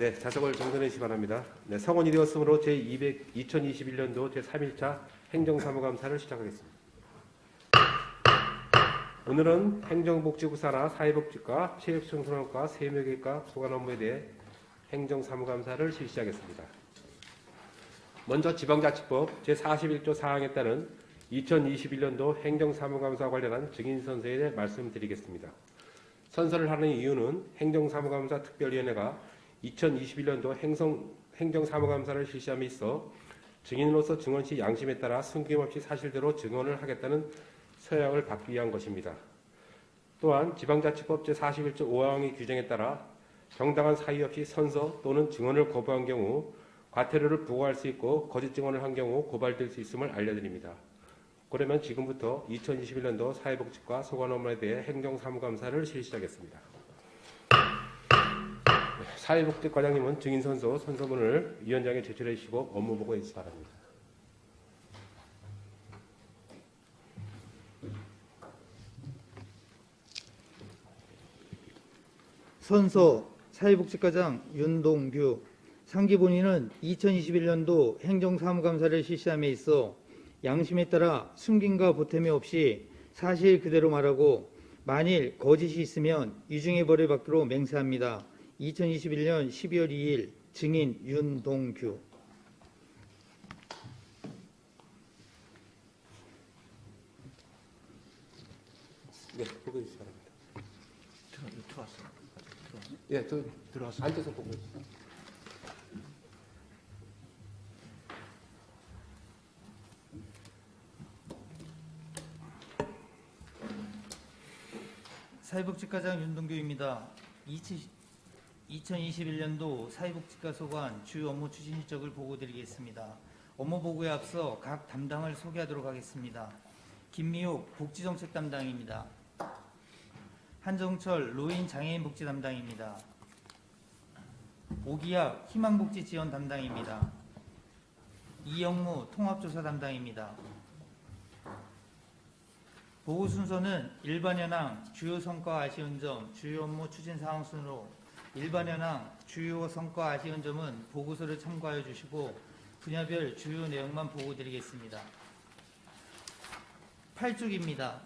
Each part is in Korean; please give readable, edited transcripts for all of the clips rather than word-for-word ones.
네, 자석을 정돈해 주시기 바랍니다. 네, 성원이 되었으므로 2021년도 제3일차 행정사무감사를 시작하겠습니다. 오늘은 행정복지부 산하 사회복지과, 체육청소년과, 세무계과, 소관 업무에 대해 행정사무감사를 실시하겠습니다. 먼저 지방자치법 제41조 사항에 따른 2021년도 행정사무감사 관련한 증인선서에 대해 말씀드리겠습니다. 선서를 하는 이유는 행정사무감사 특별위원회가 2021년도 행정사무감사를 실시함에 있어 증인으로서 증언 시 양심에 따라 숨김없이 사실대로 증언을 하겠다는 서약을 받기 위한 것입니다. 또한 지방자치법 제41조 5항의 규정에 따라 정당한 사유 없이 선서 또는 증언을 거부한 경우 과태료를 부과할 수 있고 거짓 증언을 한 경우 고발될 수 있음을 알려드립니다. 그러면 지금부터 2021년도 사회복지과 소관 업무에 대해 행정사무감사를 실시하겠습니다. 사회복지과장님은 증인선서 선서문을 위원장에 제출해 주시고 업무 보고해 주시기 바랍니다. 선서 사회복지과장 윤동규. 상기 본인은 2021년도 행정사무감사를 실시함에 있어 양심에 따라 숨김과 보탬이 없이 사실 그대로 말하고 만일 거짓이 있으면 유증의 벌을 받기로 맹세합니다. 2021년 12월 2일 증인 윤동규. 네, 보고해 주시기 바랍니다. 들어왔어. 예, 저 들어왔어. 앉아서 보고해 주세요. 사회복지과장 윤동규입니다. 2021년도 사회복지과 소관 주요 업무 추진 일정을 보고드리겠습니다. 업무 보고에 앞서 각 담당을 소개하도록 하겠습니다. 김미옥 복지정책 담당입니다. 한정철 노인 장애인 복지 담당입니다. 오기학 희망복지 지원 담당입니다. 이영무 통합조사 담당입니다. 보고 순서는 일반 현황, 주요 성과 아쉬운 점, 주요 업무 추진 사항 순으로 일반 현황, 주요 성과 아쉬운 점은 보고서를 참고하여 주시고 분야별 주요 내용만 보고 드리겠습니다. 8쪽입니다.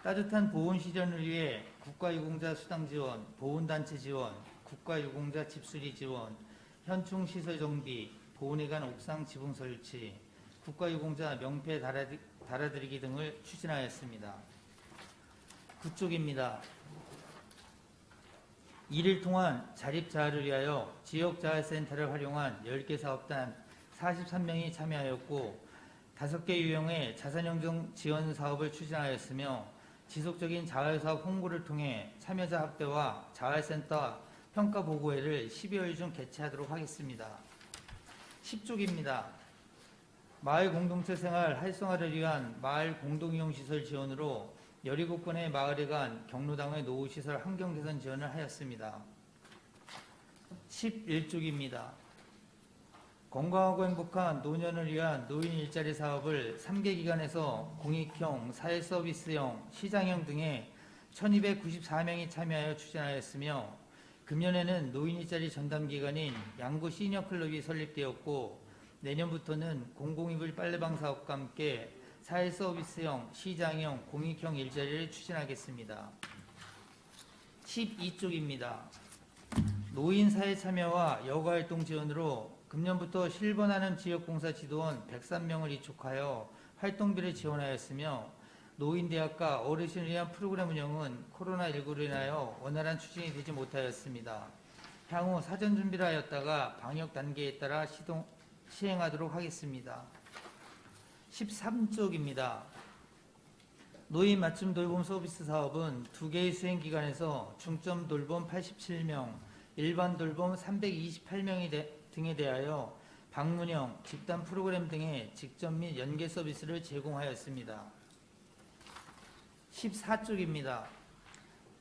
따뜻한 보온 실현을 위해 국가유공자 수당 지원, 보온단체 지원, 국가유공자 집수리 지원, 현충 시설 정비, 보온회관 옥상 지붕 설치, 국가유공자 명패 달아드리기 등을 추진하였습니다. 9쪽입니다. 이를 통한 자립자활을 위하여 지역자활센터를 활용한 10개 사업단 43명이 참여하였고 5개 유형의 자산형성 지원 사업을 추진하였으며 지속적인 자활사업 홍보를 통해 참여자 확대와 자활센터 평가보고회를 12월 중 개최하도록 하겠습니다. 10쪽입니다. 마을 공동체 생활 활성화를 위한 마을 공동이용시설 지원으로 17건의 마을에 간 경로당의 노후시설 환경 개선 지원을 하였습니다. 11쪽입니다. 건강하고 행복한 노년을 위한 노인 일자리 사업을 3개 기관에서 공익형, 사회서비스형, 시장형 등의 1294명이 참여하여 추진하였으며 금년에는 노인 일자리 전담기관인 양구 시니어클럽이 설립되었고 내년부터는 공공이불 빨래방 사업과 함께 사회서비스형, 시장형, 공익형 일자리를 추진하겠습니다. 12쪽입니다. 노인 사회 참여와 여가활동 지원으로 금년부터 실버나눔 지역봉사 지도원 103명을 이촉하여 활동비를 지원하였으며 노인대학과 어르신을 위한 프로그램 운영은 코로나19로 인하여 원활한 추진이 되지 못하였습니다. 향후 사전 준비를 하였다가 방역 단계에 따라 시행하도록 하겠습니다. 13쪽입니다. 노인 맞춤 돌봄 서비스 사업은 2개의 수행기관에서 중점 돌봄 87명, 일반 돌봄 328명이 등에 대하여 방문형, 집단 프로그램 등의 직접 및 연계 서비스를 제공하였습니다. 14쪽입니다.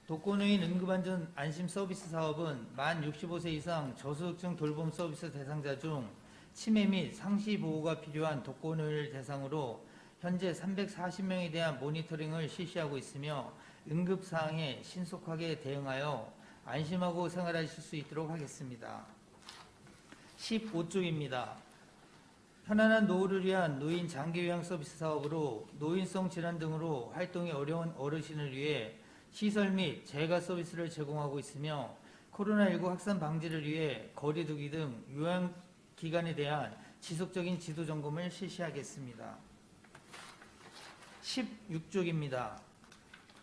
독거노인 응급안전 안심 서비스 사업은 만 65세 이상 저소득층 돌봄 서비스 대상자 중 치매 및 상시 보호가 필요한 독거노인을 대상으로 현재 340명에 대한 모니터링을 실시하고 있으며 응급사항에 신속하게 대응하여 안심하고 생활하실 수 있도록 하겠습니다. 15쪽입니다. 편안한 노후를 위한 노인 장기 요양 서비스 사업으로 노인성 질환 등으로 활동이 어려운 어르신을 위해 시설 및 재가 서비스를 제공하고 있으며 코로나19 확산 방지를 위해 거리두기 등 요양기관에 대한 지속적인 지도 점검을 실시하겠습니다. 16쪽입니다.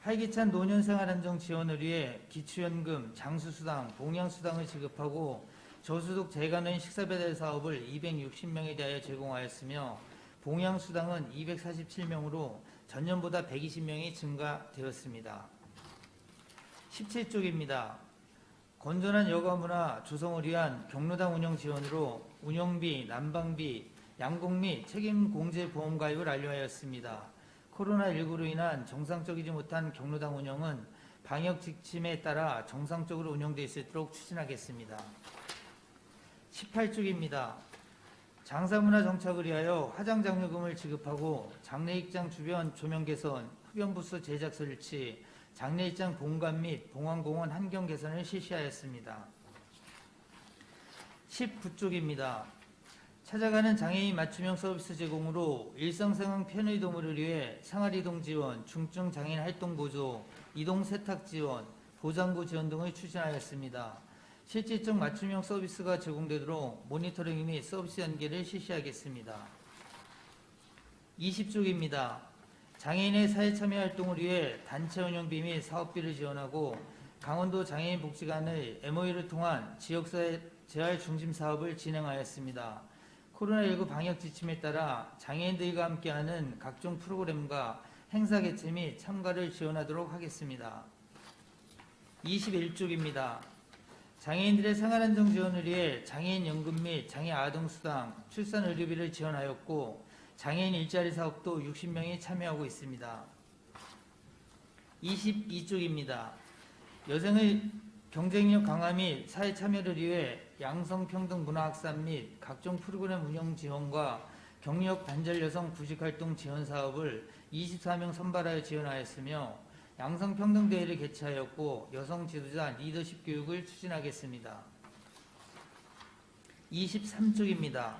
활기찬 노년 생활 안정 지원을 위해 기초연금, 장수수당, 봉양수당을 지급하고 저소득 재가노인 식사배달 사업을 260명에 대하여 제공하였으며 봉양수당은 247명으로 전년보다 120명이 증가되었습니다. 17쪽입니다. 건전한 여가문화 조성을 위한 경로당 운영 지원으로 운영비, 난방비, 양복 및 책임공제보험 가입을 완료하였습니다. 코로나19로 인한 정상적이지 못한 경로당 운영은 방역 지침에 따라 정상적으로 운영될 수 있도록 추진하겠습니다. 18쪽입니다. 장사문화 정착을 위하여 화장장려금을 지급하고 장례익장 주변 조명 개선, 흡연부스 제작 설치, 장례익장 본관 및 봉황공원 환경 개선을 실시하였습니다. 19쪽입니다. 찾아가는 장애인 맞춤형 서비스 제공으로 일상생활 편의 도모를 위해 생활이동 지원, 중증 장애인 활동 보조, 이동 세탁 지원, 보장구 지원 등을 추진하였습니다. 실질적 맞춤형 서비스가 제공되도록 모니터링 및 서비스 연계를 실시하겠습니다. 20쪽입니다. 장애인의 사회참여 활동을 위해 단체 운영비 및 사업비를 지원하고 강원도 장애인 복지관의 MOU를 통한 지역사회 재활 중심 사업을 진행하였습니다. 코로나19 방역 지침에 따라 장애인들과 함께하는 각종 프로그램과 행사 개최 및 참가를 지원하도록 하겠습니다. 21쪽입니다. 장애인들의 생활안정 지원을 위해 장애인 연금 및 장애 아동수당, 출산 의료비를 지원하였고 장애인 일자리 사업도 60명이 참여하고 있습니다. 22쪽입니다. 여성의 경쟁력 강화 및 사회 참여를 위해 양성평등 문화 확산 및 각종 프로그램 운영 지원과 경력 단절 여성 구직활동 지원 사업을 24명 선발하여 지원하였으며 양성평등 대회를 개최하였고 여성 지도자 리더십 교육을 추진하겠습니다. 23쪽입니다.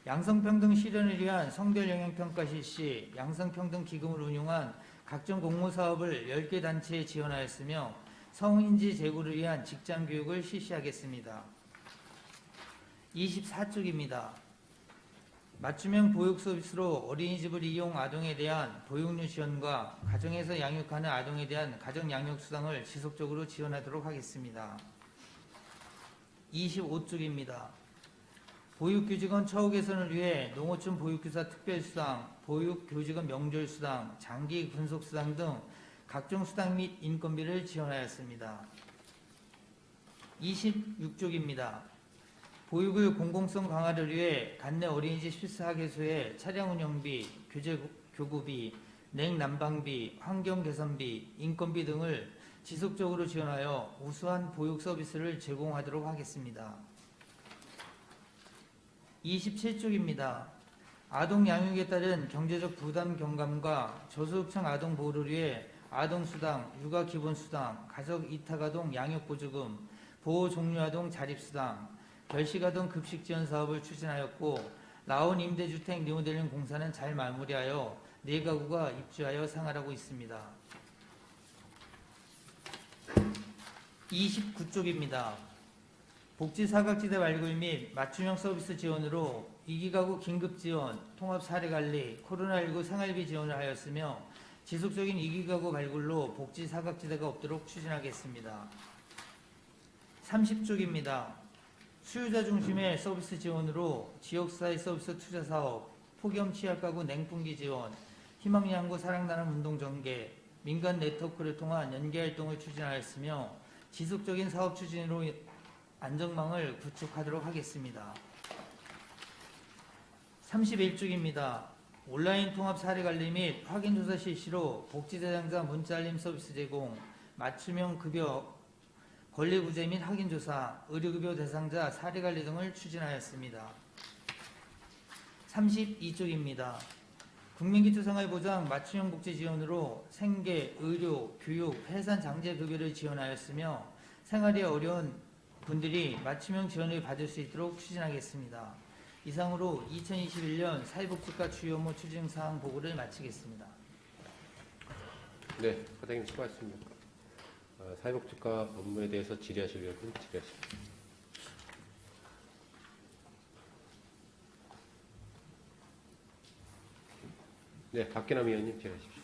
양성평등 실현을 위한 성별 영향평가 실시, 양성평등 기금을 운용한 각종 공모사업을 10개 단체에 지원하였으며 성인지 제고를 위한 직장교육을 실시하겠습니다. 24쪽입니다. 맞춤형 보육 서비스로 어린이집을 이용 아동에 대한 보육료 지원과 가정에서 양육하는 아동에 대한 가정양육수당을 지속적으로 지원하도록 하겠습니다. 25쪽입니다. 보육교직원 처우 개선을 위해 농어촌 보육교사 특별수당, 보육교직원 명절수당, 장기 분속수당 등 각종 수당 및 인건비를 지원하였습니다. 26쪽입니다. 보육의 공공성 강화를 위해 관내 어린이집 실사학예소의 차량 운영비, 교재 교구비, 냉난방비, 환경 개선비, 인건비 등을 지속적으로 지원하여 우수한 보육 서비스를 제공하도록 하겠습니다. 27쪽입니다. 아동 양육에 따른 경제적 부담 경감과 저소득층 아동 보호를 위해 아동수당, 육아기본수당, 가족이탁아동 양육보조금, 보호종류아동 자립수당, 결식아동 급식지원 사업을 추진하였고 나온 임대주택 리모델링 공사는 잘 마무리하여 4가구가 입주하여 생활하고 있습니다. 29쪽입니다. 복지사각지대 발굴 및 맞춤형 서비스 지원으로 2기가구 긴급지원, 통합사례관리, 코로나19 생활비 지원을 하였으며 지속적인 2기가구 발굴로 복지사각지대가 없도록 추진하겠습니다. 30쪽입니다. 수요자 중심의 서비스 지원으로 지역사회 서비스 투자사업, 폭염 취약가구 냉풍기 지원, 희망양구 사랑나눔 운동 전개, 민간 네트워크를 통한 연계활동을 추진하였으며 지속적인 사업 추진으로 안전망을 구축하도록 하겠습니다. 31쪽입니다. 온라인 통합 사례관리 및 확인조사 실시로 복지대상자 문자알림 서비스 제공, 맞춤형 급여, 권리구제 및 확인조사, 의료급여 대상자 사례관리 등을 추진하였습니다. 32쪽입니다. 국민기초생활보장 맞춤형 복지 지원으로 생계, 의료, 교육, 해산장제급여를 지원하였으며 생활이 어려운 분들이 맞춤형 지원을 받을 수 있도록 추진하겠습니다. 이상으로 2021년 사회복지과 주요 업무 추진 사항 보고를 마치겠습니다. 네, 과장님 수고하셨습니다. 사회복지과 업무에 대해서 질의하실 의원님 질의하십시오. 네, 박기남 의원님 질의하십시오.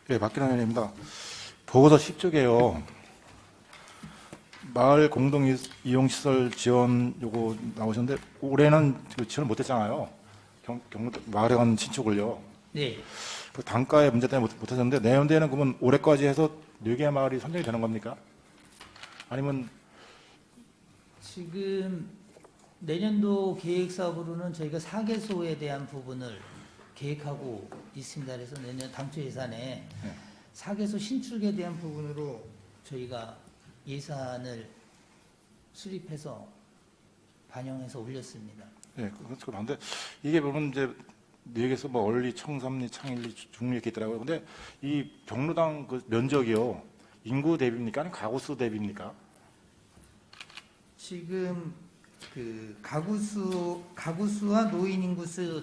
네, 박기남 의원입니다. 보고서 10쪽에요. 마을 공동 이용 시설 지원 요거 나오셨는데 올해는 그 지원 못했잖아요. 마을에 간 신축을요. 네, 그 단가의 문제 때문에 못하셨는데 내년도에는 그러면 올해까지 해서 4개 마을이 선정이 되는 겁니까? 아니면 지금 내년도 계획 사업으로는 저희가 4개소에 대한 부분을 계획하고 있습니다. 그래서 내년 당초 예산에 네. 4개소 신축에 대한 부분으로 저희가 예산을 수립해서 반영해서 올렸습니다. 네, 그렇죠. 그런데 이게 보면 이제 4개서 뭐 얼리, 청삼리, 창일리, 중리 이렇게 있더라고요. 근데 이 경로당 그 면적이요. 인구 대비입니까? 아니면 가구수 대비입니까? 지금 그 가구수와 노인 인구수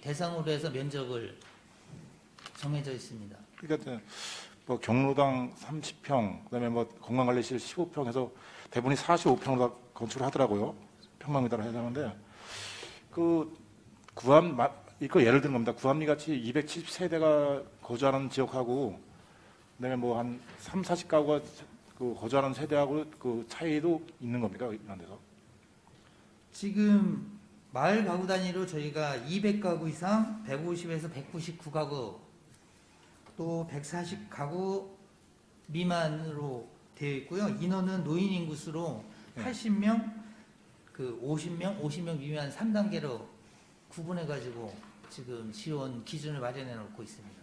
대상으로 해서 면적을 정해져 있습니다. 그러니까 이제 뭐 경로당 30평, 그다음에 뭐 건강관리실 15평 해서 대부분이 45평으로 다 건축을 하더라고요. 평방미터로 하자는데 그 이거 예를 든 겁니다. 구암리 같이 270세대가 거주하는 지역하고 그다음에 뭐 한 3, 40가구가 그 거주하는 세대하고 그 차이도 있는 겁니까? 이런 데서? 지금 마을 가구 단위로 저희가 200가구 이상 150에서 199가구 또 140가구 미만으로 되어 있고요. 인원은 노인 인구수로 네. 80명, 그 50명 미만 3단계로 구분해 가지고 지금 지원 기준을 마련해 놓고 있습니다.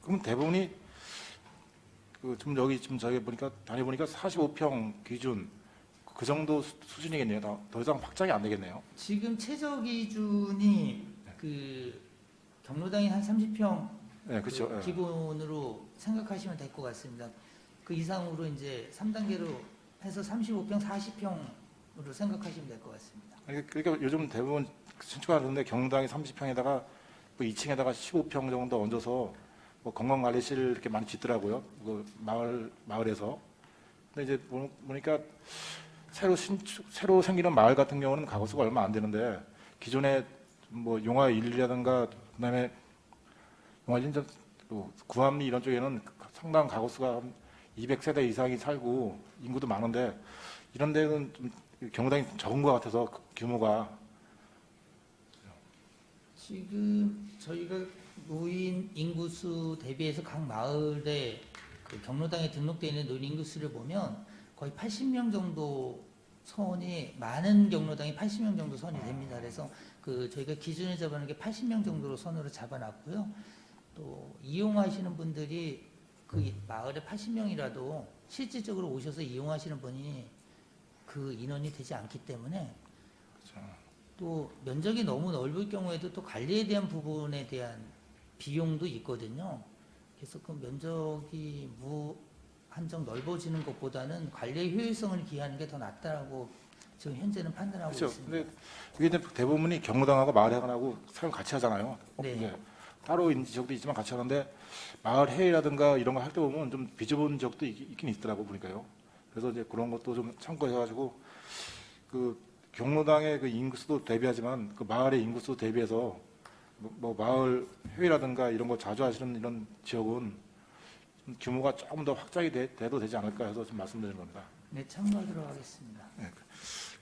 그럼 대부분이 그 좀 여기 좀 저기 보니까 다녀보니까 45평 기준 그 정도 수준이겠네요. 더 이상 확장이 안 되겠네요. 지금 최저 기준이 그 경로당이 한 30평 네, 그렇죠. 예. 기본으로 생각하시면 될 것 같습니다. 그 이상으로 이제 3단계로 해서 35평, 40평으로 생각하시면 될 것 같습니다. 그러니까 요즘 대부분 신축하는데 경로당이 30평에다가 뭐 2층에다가 15평 정도 얹어서 뭐 건강관리실 이렇게 많이 짓더라고요. 그 마을에서. 근데 이제 보니까 새로 생기는 마을 같은 경우는 가구수가 얼마 안 되는데 기존에 뭐 용화 1라든가 그다음에 용화 1전 구암리 이런 쪽에는 상당 가구수가 한 200세대 이상이 살고 인구도 많은데 이런 데는 좀 경로당이 적은 것 같아서 그 규모가. 지금 저희가 노인 인구수 대비해서 각 마을에 그 경로당에 등록되어 있는 노인 인구수를 보면 거의 80명 정도 선이 많은 경로당이 80명 정도 선이 됩니다. 그래서 그 저희가 기준을 잡아놓은 게 80명 정도로 선으로 잡아놨고요. 또 이용하시는 분들이 그 마을에 80명이라도 실질적으로 오셔서 이용하시는 분이 그 인원이 되지 않기 때문에 그렇죠. 또 면적이 너무 넓을 경우에도 또 관리에 대한 부분에 대한 비용도 있거든요. 그래서 그 면적이 한정 넓어지는 것보다는 관리의 효율성을 기하는 게 더 낫다라고 지금 현재는 판단하고 그렇죠. 있습니다. 근데 그게 이제 대부분이 경로당하고 마을회관하고 사용 같이 하잖아요. 네. 이제 따로 있는 지역도 있지만 같이 하는데 마을 회의라든가 이런 거 할 때 보면 좀 비좁은 지역도 있긴 있더라고 보니까요. 그래서 이제 그런 것도 좀 참고해가지고 그 경로당의 그 인구수도 대비하지만 그 마을의 인구수 대비해서 뭐 마을 회의라든가 이런 거 자주 하시는 이런 지역은 좀 규모가 조금 더 확장이 돼도 되지 않을까 해서 좀 말씀드리는 겁니다. 네, 참고하도록 하겠습니다.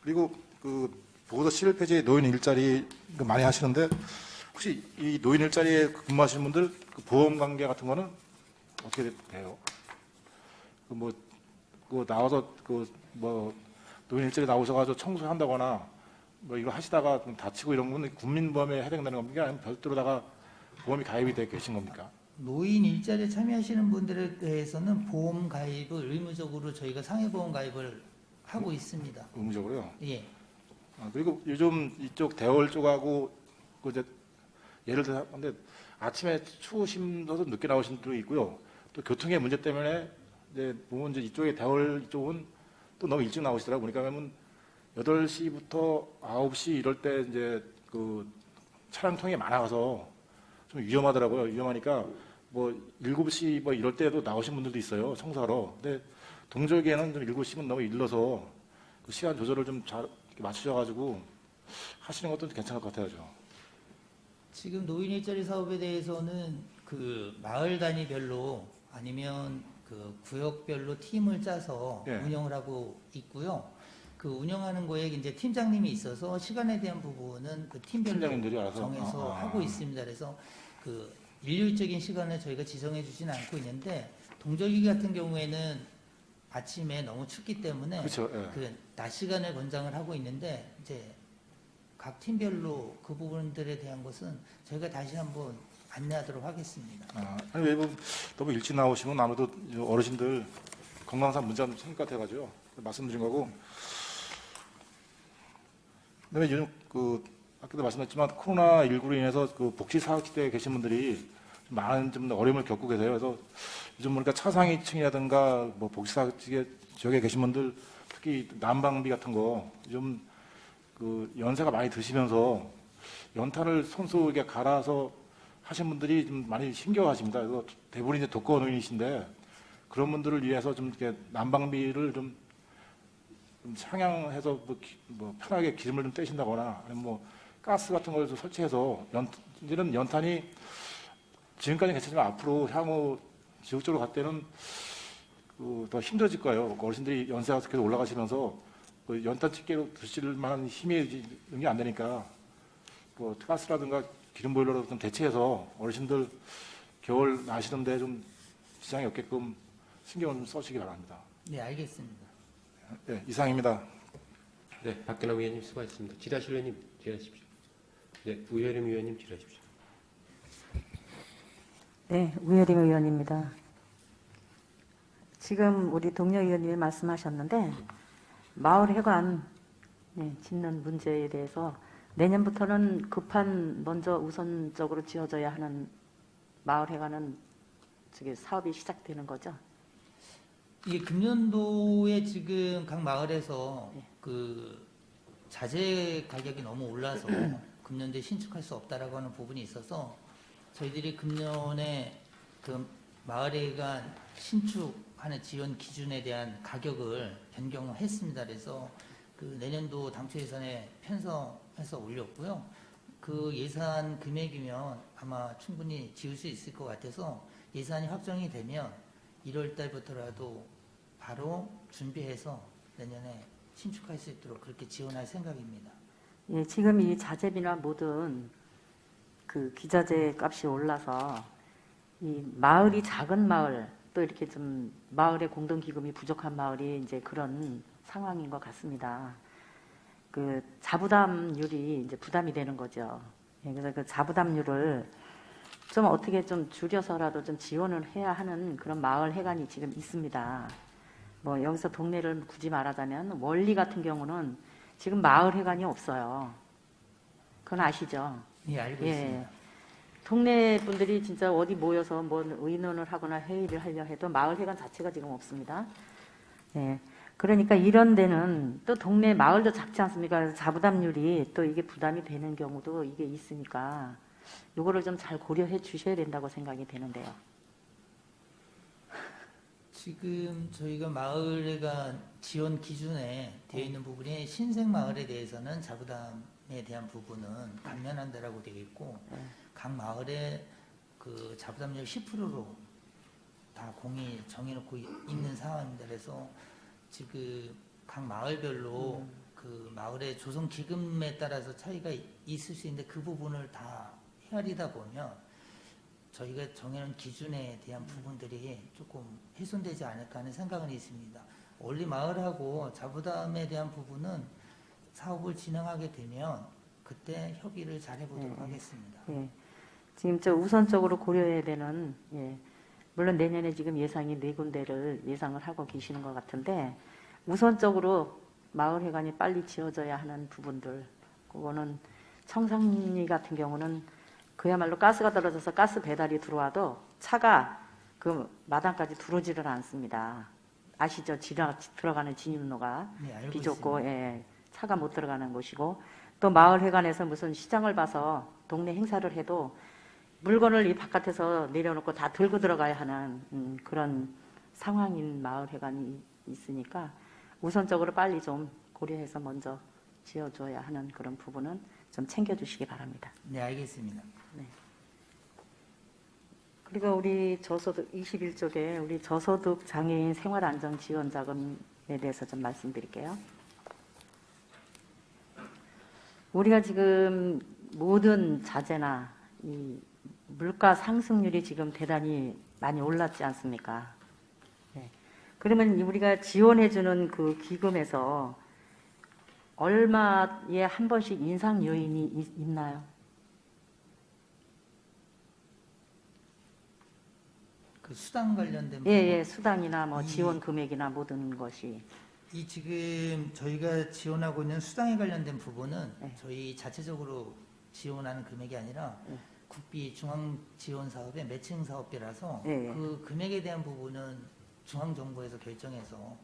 그리고 그 보고서 11페이지에 노인 일자리 그 많이 하시는데 혹시 이 노인 일자리에 근무하시는 분들 그 보험 관계 같은 거는 어떻게 돼요? 그 나와서 그 뭐 노인 일자리 나오셔가지고 청소한다거나 뭐 이거 하시다가 좀 다치고 이런 거는 국민보험에 해당되는 겁니까? 아니면 별도로다가 보험이 가입이 되어 계신 겁니까? 노인 일자리에 참여하시는 분들에 대해서는 보험 가입을 의무적으로 저희가 상해보험 가입을 하고 있습니다. 의무적으로요. 예. 그리고 요즘 이쪽 대월 쪽하고 그 이제 예를 들어 근데 아침에 추우신 분도 늦게 나오신 분도 있고요. 또 교통의 문제 때문에 이제 보면 이제 이쪽에 대월 이쪽은 또 너무 일찍 나오시더라고요. 보니까 그러면 8시부터 9시 이럴 때 이제 그 차량통이 많아서 좀 위험하더라고요. 위험하니까 뭐 7시 뭐 이럴 때도 나오신 분들도 있어요. 청소하러. 근데 동절기에는 좀 7시면 너무 일러서 그 시간 조절을 좀 잘 맞추셔가지고 하시는 것도 괜찮을 것 같아요. 지금 노인 일자리 사업에 대해서는 그 마을 단위별로 아니면 그 구역별로 팀을 짜서 예. 운영을 하고 있고요. 그 운영하는 거에 이제 팀장님이 있어서 시간에 대한 부분은 그 팀별로 팀장님들이 알아서? 정해서 아. 하고 있습니다. 그래서 그 일률적인 시간을 저희가 지정해 주지는 않고 있는데 동절기 같은 경우에는 아침에 너무 춥기 때문에 그렇죠. 예. 그 낮 시간을 권장을 하고 있는데 이제 각 팀별로 그 부분들에 대한 것은 저희가 다시 한번 안내하도록 하겠습니다. 아니 왜 너무 일찍 나오시면 아무래도 어르신들 건강상 문제가 좀 생길 것 같아가지고 말씀드린 거고. 그다음에 요즘 그 아까도 말씀드렸지만 코로나19로 인해서 그 복지 사각지대에 계신 분들이 좀 많은 좀 어려움을 겪고 계세요. 그래서 요즘 보니까 차상위층이라든가 뭐 복지 사각지대 지역에 계신 분들 특히 난방비 같은 거 좀 그 연세가 많이 드시면서 연탄을 손수 이렇게 갈아서 하신 분들이 좀 많이 힘겨워하십니다. 그래서 대부분 이제 독거노인이신데 그런 분들을 위해서 좀 이렇게 난방비를 좀 상향해서 뭐 편하게 기름을 좀 떼신다거나 아니면 뭐 가스 같은 걸 좀 설치해서 이제는 연탄이 지금까지 괜찮지만 앞으로 향후 지역적으로 갈 때는 더 힘들어질 거예요. 어르신들이 연세가 계속 올라가시면서 그 연탄 집게로 드실 만한 힘이 능이 안 되니까 뭐 가스라든가 기름 보일러로 좀 대체해서 어르신들 겨울 나시는데 좀 지장이 없게끔 신경을 좀 써주시기 바랍니다. 네, 알겠습니다. 네, 이상입니다. 네, 박근홍 의원님 수고하셨습니다. 지라실 의원님 질의하십시오. 네, 우여림 의원님 질의하십시오. 네, 우여림 의원입니다. 지금 우리 동료 의원님이 말씀하셨는데 마을 회관 짓는 문제에 대해서 내년부터는 먼저 우선적으로 지어져야 하는 마을 회관은 사업이 시작되는 거죠. 이게 금년도에 지금 각 마을에서 네. 그 자재 가격이 너무 올라서 금년도에 신축할 수 없다라고 하는 부분이 있어서 저희들이 금년에 그 마을회관 신축하는 지원 기준에 대한 가격을 변경했습니다. 그래서 그 내년도 당초 예산에 편성해서 올렸고요. 그 예산 금액이면 아마 충분히 지을 수 있을 것 같아서 예산이 확정이 되면 1월 달부터라도 바로 준비해서 내년에 신축할 수 있도록 그렇게 지원할 생각입니다. 예, 지금 이 자재비나 모든 그 기자재 값이 올라서 이 마을이 작은 마을 또 이렇게 좀 마을의 공동기금이 부족한 마을이 이제 그런 상황인 것 같습니다. 그 자부담률이 이제 부담이 되는 거죠. 예, 그래서 그 자부담률을 좀 어떻게 좀 줄여서라도 좀 지원을 해야 하는 그런 마을 회관이 지금 있습니다. 뭐 여기서 동네를 굳이 말하자면 원리 같은 경우는 지금 마을 회관이 없어요. 그건 아시죠? 예, 알고 있습니다. 동네 분들이 진짜 어디 모여서 뭐 의논을 하거나 회의를 하려 해도 마을 회관 자체가 지금 없습니다. 예. 그러니까 이런 데는 또 동네 마을도 작지 않습니까? 그래서 자부담률이 또 이게 부담이 되는 경우도 이게 있으니까 요거를 좀 잘 고려해 주셔야 된다고 생각이 되는데요. 지금 저희가 마을회관 지원 기준에 되어 있는 부분이 신생 마을에 대해서는 자부담에 대한 부분은 감면한다라고 되어 있고 각 마을에 그 자부담률 10%로 다 공이 정해놓고 있는 상황입니다. 그래서 지금 각 마을별로 그 마을의 조성 기금에 따라서 차이가 있을 수 있는데 그 부분을 다 헤아리다 보면 저희가 정해놓은 기준에 대한 부분들이 조금 훼손되지 않을까 하는 생각은 있습니다. 원리 마을하고 자부담에 대한 부분은 사업을 진행하게 되면 그때 협의를 잘 해보도록 하겠습니다. 예. 지금 우선적으로 고려해야 되는 물론 내년에 지금 예상이 4군데를 예상을 하고 계시는 것 같은데 우선적으로 마을회관이 빨리 지어져야 하는 부분들 그거는 청산리 같은 경우는 그야말로 가스가 떨어져서 가스 배달이 들어와도 차가 그 마당까지 들어오지를 않습니다. 아시죠? 들어가는 진입로가 네, 알고 비좁고 있습니다. 예, 차가 못 들어가는 곳이고 또 마을 회관에서 무슨 시장을 봐서 동네 행사를 해도 물건을 이 바깥에서 내려놓고 다 들고 들어가야 하는 그런 상황인 마을 회관이 있으니까 우선적으로 빨리 좀 고려해서 먼저 지어줘야 하는 그런 부분은 좀 챙겨주시기 바랍니다. 네, 알겠습니다. 그리고 우리 저소득 21쪽에 우리 저소득 장애인 생활안정 지원 자금에 대해서 좀 말씀드릴게요. 우리가 지금 모든 자재나 이 물가 상승률이 지금 대단히 많이 올랐지 않습니까? 네. 그러면 우리가 지원해주는 그 기금에서 얼마에 한 번씩 인상 요인이 있나요? 그 수당 관련된 예, 수당이나 뭐 이- 지원 금액이나 모든 것이. 이 지금 저희가 지원하고 있는 수당에 관련된 부분은 네. 저희 자체적으로 지원하는 금액이 아니라 네. 국비 중앙 지원 사업의 매칭 사업비라서 네. 그 금액에 대한 부분은 중앙 정부에서 결정해서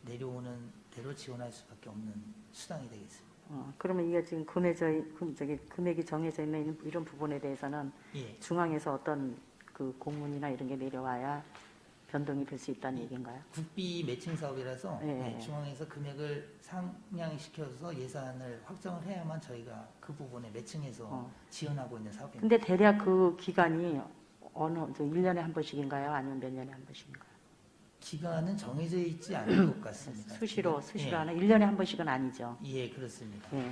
내려오는 대로 지원할 수밖에 없는 수당이 되겠습니다. 그러면 이게 지금 금액이 정해져 있는 이런 부분에 대해서는 예. 중앙에서 어떤 그 공문이나 이런 게 내려와야 변동이 될 수 있다는 얘기인가요? 국비 매칭 사업이라서 예. 네, 중앙에서 금액을 상향시켜서 예산을 확정을 해야만 저희가 그 부분에 매칭해서 지원하고 있는 사업입니다. 근데 대략 그 기간이 어느 1년에 한 번씩인가요? 아니면 몇 년에 한 번씩인가요? 기간은 정해져 있지 않을 것 같습니다. 수시로 예. 하나 1년에 한 번씩은 아니죠. 예, 그렇습니다. 예.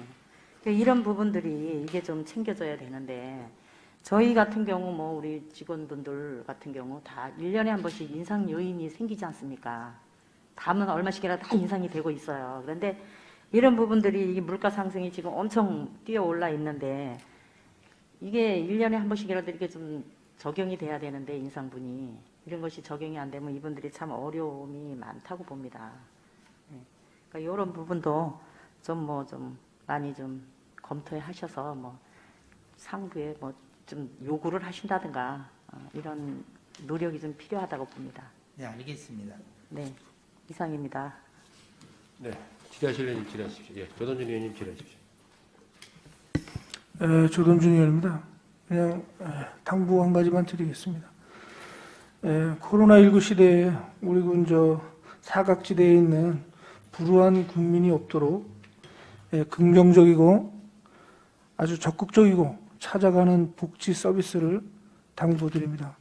그러니까 이런 부분들이 이게 좀 챙겨져야 되는데 저희 같은 경우 뭐 우리 직원분들 같은 경우 다 1년에 한 번씩 인상 요인이 생기지 않습니까? 다음은 얼마씩이라도 다 인상이 되고 있어요. 그런데 이런 부분들이 이 물가 상승이 지금 엄청 뛰어올라 있는데 이게 1년에 한 번씩이라도 이렇게 좀 적용이 돼야 되는데 인상분이 이런 것이 적용이 안 되면 이분들이 참 어려움이 많다고 봅니다. 예. 그러니까 이런 부분도 좀 많이 좀 검토해 하셔서 뭐 상부에 뭐 좀 요구를 하신다든가 이런 노력이 좀 필요하다고 봅니다. 네, 알겠습니다. 네, 이상입니다. 네, 질의하실 의원님 질의하십시오. 예, 조동준 의원님 질의하십시오. 조동준 의원입니다. 그냥 당부 한 가지만 드리겠습니다. 코로나19 시대에 우리 군 사각지대에 있는 불우한 국민이 없도록 긍정적이고 아주 적극적이고 찾아가는 복지 서비스를 당부드립니다.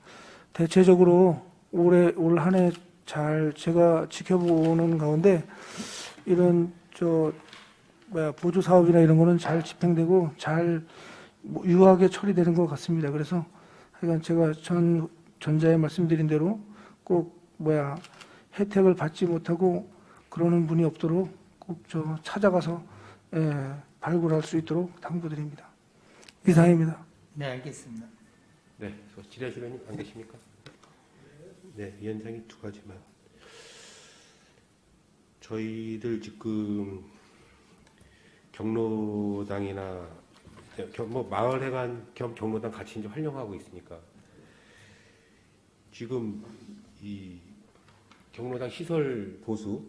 대체적으로 올 한 해 잘 제가 지켜보는 가운데 이런 보조 사업이나 이런 거는 잘 집행되고 잘 유하게 처리되는 것 같습니다. 그래서 하여간 제가 전자에 말씀드린 대로 꼭 혜택을 받지 못하고 그러는 분이 없도록 꼭 찾아가서 발굴할 수 있도록 당부드립니다. 이상입니다. 네, 알겠습니다. 네, 질의하실 의원님 안 계십니까? 네, 위원장이 두 가지만. 저희들 지금 경로당이나 마을회관 겸 경로당 같이 이제 활용하고 있으니까 지금 이 경로당 시설 보수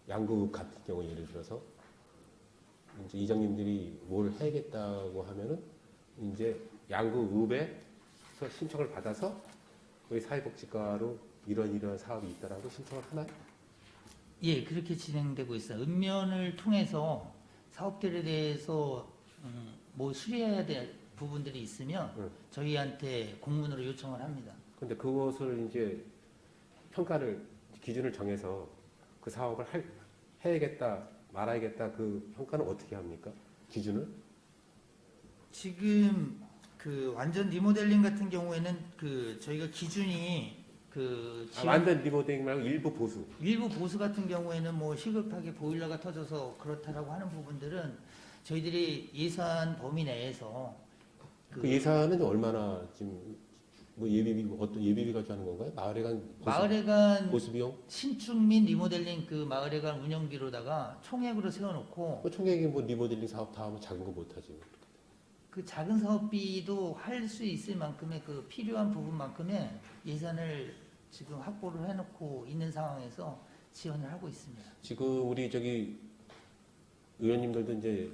양극 같은 경우 예를 들어서 이제 이장님들이 뭘 해야겠다고 하면은 이제 양극읍에서 신청을 받아서 거기 사회복지과로 이런 사업이 있다라고 신청을 하나요? 예, 그렇게 진행되고 있어요. 읍면을 통해서 사업들에 대해서 뭐 수리해야 될 부분들이 있으면 저희한테 공문으로 요청을 합니다. 근데 그것을 이제 평가를 기준을 정해서 그 사업을 해야겠다 말아야겠다 그 평가는 어떻게 합니까? 기준을? 지금 그 완전 리모델링 같은 경우에는 저희가 기준이 완전 리모델링 말고 일부 보수. 일부 보수 같은 경우에는 뭐 시급하게 보일러가 터져서 그렇다라고 하는 부분들은 저희들이 예산 범위 내에서 그 예산은 얼마나 지금 뭐 예비비 어떤 예비비 가지고 하는 건가요? 마을회관 보수 비용? 신축 및 리모델링 그 마을회관 운영비로다가 총액으로 세워놓고 뭐 총액이 뭐 리모델링 사업 다 하면 작은 거 못 하지. 그 작은 사업비도 할 수 있을 만큼의 그 필요한 부분만큼의 예산을 지금 확보를 해놓고 있는 상황에서 지원을 하고 있습니다. 지금 우리 저기 의원님들도 이제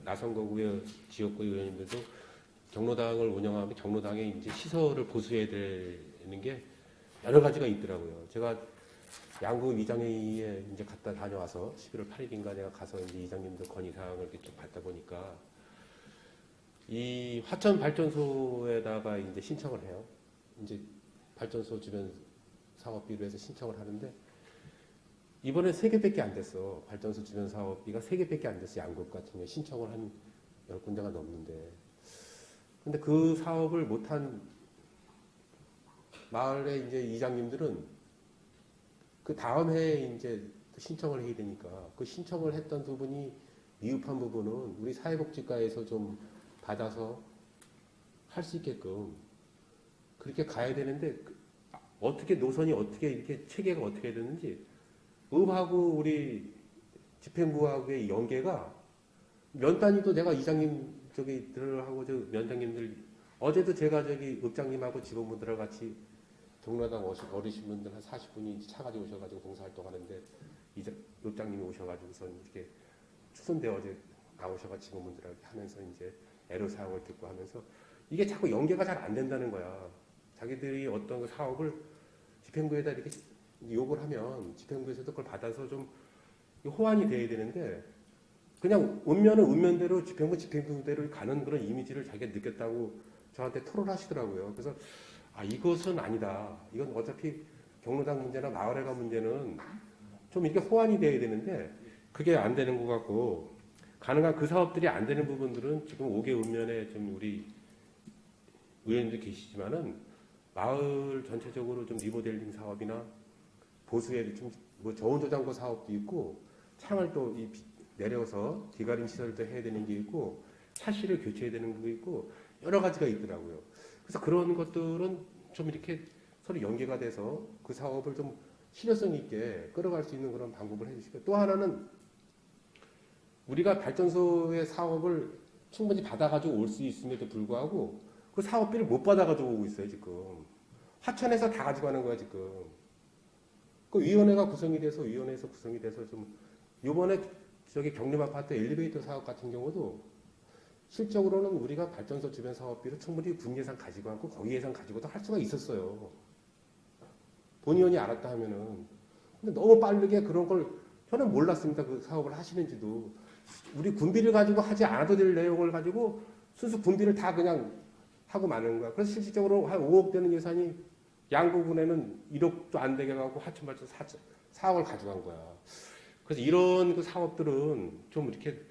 나선거구의 지역구 의원님들도 경로당을 운영하면 경로당에 이제 시설을 보수해야 되는 게 여러 가지가 있더라고요. 제가 양구 이장회의에 이제 갔다 다녀와서 11월 8일인가 내가 가서 이제 이장님들 건의사항을 이렇게 쭉 받다 보니까 이 화천 발전소에다가 이제 신청을 해요. 이제 발전소 주변 사업비로 해서 신청을 하는데 이번에 3개밖에 안 됐어. 발전소 주변 사업비가 3개밖에 안 됐어. 양구 같은 경우에 신청을 한 10군데가 넘는데. 근데 그 사업을 못한 마을의 이제 이장님들은 그 다음 해에 이제 신청을 해야 되니까 그 신청을 했던 부분이 미흡한 부분은 우리 사회복지과에서 좀 받아서 할 수 있게끔 그렇게 가야 되는데 어떻게 노선이 어떻게 이렇게 체계가 어떻게 되는지 읍하고 우리 집행부하고의 연계가 면 단위도 내가 이장님 저기들하고 저 면장님들 어제도 제가 저기 읍장님하고 직원분들하고 같이 경로당 어르신분들 한 40분이 차 가지고 오셔가지고 봉사활동 하는데 읍장님이 오셔가지고서 이렇게 추선대 어제 나오셔가지고 직원분들하고 하면서 이제 애로사항을 듣고 하면서 이게 자꾸 연계가 잘 안 된다는 거야. 자기들이 어떤 그 사업을 집행부에다 이렇게 요구를 하면 집행부에서도 그걸 받아서 좀 호환이 돼야 되는데 그냥 운면은 운면대로 집행부대로 가는 그런 이미지를 자기가 느꼈다고 저한테 토론하시더라고요. 그래서 이것은 아니다. 이건 어차피 경로당 문제나 마을회관 문제는 좀 이렇게 호환이 돼야 되는데 그게 안 되는 것 같고 가능한 그 사업들이 안 되는 부분들은 지금 5개 읍면에 좀 우리 의원님들 계시지만은 마을 전체적으로 좀 리모델링 사업이나 보수에 좀뭐 저온 저장고 사업도 있고 창을 또 내려서 비가림 시설도 해야 되는 게 있고 차실을 교체해야 되는 게 있고 여러 가지가 있더라고요. 그래서 그런 것들은 좀 이렇게 서로 연계가 돼서 그 사업을 좀 실효성 있게 끌어갈 수 있는 그런 방법을 해주시고 또 하나는 우리가 발전소의 사업을 충분히 받아가지고 올 수 있음에도 불구하고 그 사업비를 못 받아가지고 오고 있어요 지금. 화천에서 다 가져가는 거야 지금. 그 위원회가 구성이 돼서 좀 요번에 저기 경림 아파트 엘리베이터 사업 같은 경우도 실적으로는 우리가 발전소 주변 사업비로 충분히 군 예산 가지고 왔고 거기 예산 가지고도 할 수가 있었어요. 본의원이 알았다 하면은. 근데 너무 빠르게 그런 걸 저는 몰랐습니다. 그 사업을 하시는지도. 우리 군비를 가지고 하지 않아도 될 내용을 가지고 순수 군비를 다 그냥 하고 마는 거야. 그래서 실질적으로 한 5억 되는 예산이 양구군에는 1억도 안 되게 가고 하천발전 4억을 가져간 거야. 그래서 이런 그 사업들은 좀 이렇게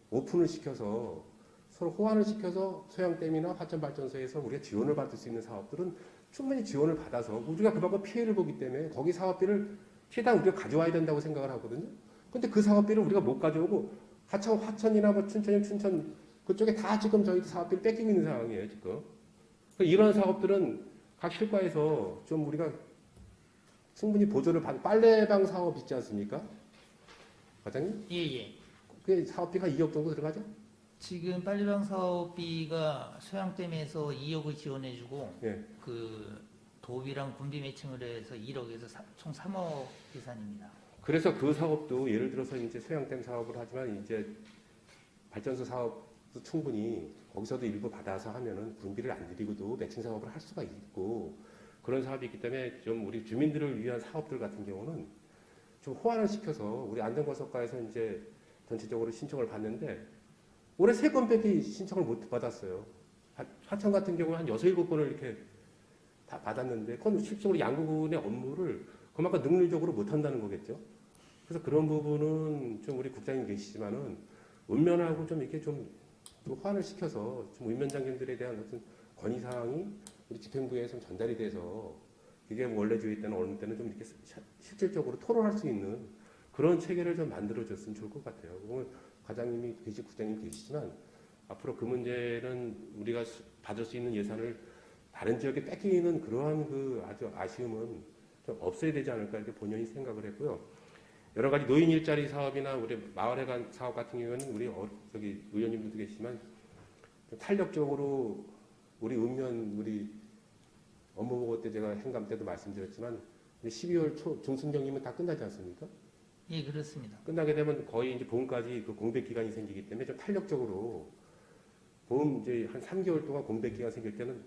오픈을 시켜서 서로 호환을 시켜서 소양댐이나 화천발전소에서 우리가 지원을 받을 수 있는 사업들은 충분히 지원을 받아서 우리가 그만큼 피해를 보기 때문에 거기 사업비를 최대한 우리가 가져와야 된다고 생각을 하거든요. 근데 그 사업비를 우리가 못 가져오고 화천이나 뭐 춘천 그쪽에 다 지금 저희 사업비를 뺏기고 있는 상황이에요 지금. 그러니까 이런 사업들은 각 실과에서 좀 우리가 충분히 보조를 받는 빨래방 사업 있지 않습니까? 과장님? 예. 그 사업비가 2억 정도 들어가죠? 지금 빨리방 사업비가 소양댐에서 2억을 지원해주고 예. 그 도비랑 군비 매칭을 해서 1억에서 총 3억 예산입니다. 그래서 그 사업도 예를 들어서 이제 소양댐 사업을 하지만 이제 발전소 사업도 충분히 거기서도 일부 받아서 하면은 군비를 안 들이고도 매칭 사업을 할 수가 있고 그런 사업이 있기 때문에 좀 우리 주민들을 위한 사업들 같은 경우는 좀 호환을 시켜서 우리 안전건설과에서 이제 전체적으로 신청을 받는데 올해 3건밖에 신청을 못 받았어요. 화천 같은 경우는 한 6, 7건을 이렇게 다 받았는데 그건 실질적으로 양구군의 업무를 그만큼 능률적으로 못한다는 거겠죠. 그래서 그런 부분은 좀 우리 국장님 계시지만은 읍면하고 좀 이렇게 좀 호환을 시켜서 좀 읍면장님들에 대한 어떤 건의사항이 우리 집행부에 좀 전달이 돼서 이게 원래주의 때는 어느 때는 좀 이렇게 실질적으로 토론할 수 있는 그런 체계를 좀 만들어줬으면 좋을 것 같아요. 과장님이 국장님 계시지만 앞으로 그 문제는 우리가 받을 수 있는 예산을 다른 지역에 뺏기는 그러한 그 아주 아쉬움은 좀 없어야 되지 않을까 이렇게 본연히 생각을 했고요. 여러 가지 노인 일자리 사업이나 우리 마을회관 사업 같은 경우는 우리 저기 의원님들도 계시지만 좀 탄력적으로 우리 우리 업무 보고 때 제가 행감 때도 말씀드렸지만 이제 12월 초 중순경이면 다 끝나지 않습니까? 예, 그렇습니다. 끝나게 되면 거의 이제 봄까지 그 공백 기간이 생기기 때문에 좀 탄력적으로 봄 이제 한 3개월 동안 공백 기간 생길 때는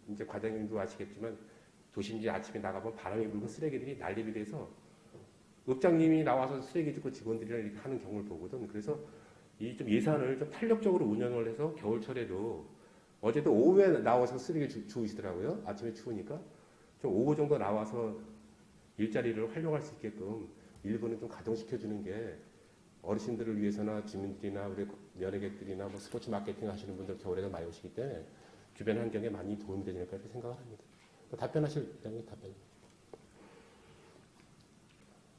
이제 과장님도 아시겠지만 도시 이제 아침에 나가보면 바람이 불고 쓰레기들이 난립이 돼서 읍장님이 나와서 쓰레기 줍고 직원들이랑 이렇게 하는 경우를 보거든. 그래서 이 좀 예산을 좀 탄력적으로 운영을 해서 겨울철에도 어제도 오후에 나와서 쓰레기 주우시더라고요. 아침에 추우니까 좀 오후 정도 나와서 일자리를 활용할 수 있게끔 일부는 좀 가동시켜주는 게 어르신들을 위해서나 주민들이나 우리 면회객들이나 뭐 스포츠 마케팅 하시는 분들 겨울에도 많이 오시기 때문에 주변 환경에 많이 도움이 되지 않을까 이렇게 생각을 합니다. 답변하실 양이 답변.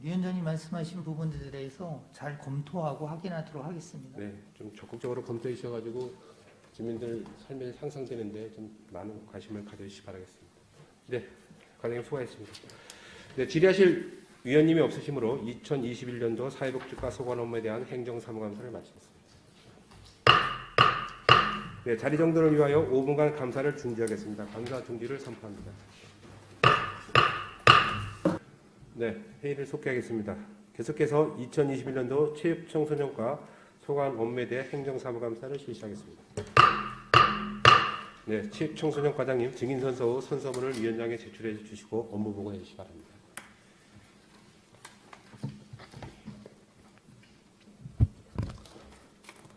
위원장님 말씀하신 부분들에 대해서 잘 검토하고 확인하도록 하겠습니다. 네, 좀 적극적으로 검토해 주셔가지고 주민들 삶에 향상되는데 좀 많은 관심을 가져주시기 바라겠습니다. 네, 과장님 수고하셨습니다. 네, 질의하실 위원님이 없으시므로 2021년도 사회복지과 소관 업무에 대한 행정사무감사를 마치겠습니다. 네, 자리 정돈을 위하여 5분간 감사를 중지하겠습니다. 감사 중지를 선포합니다. 네, 회의를 속개하겠습니다. 계속해서 2021년도 체육청소년과 소관 업무에 대해 행정사무감사를 실시하겠습니다. 네, 체육청소년 과장님 증인선서 후 선서문을 위원장에 제출해 주시고 업무 보고해 주시기 바랍니다.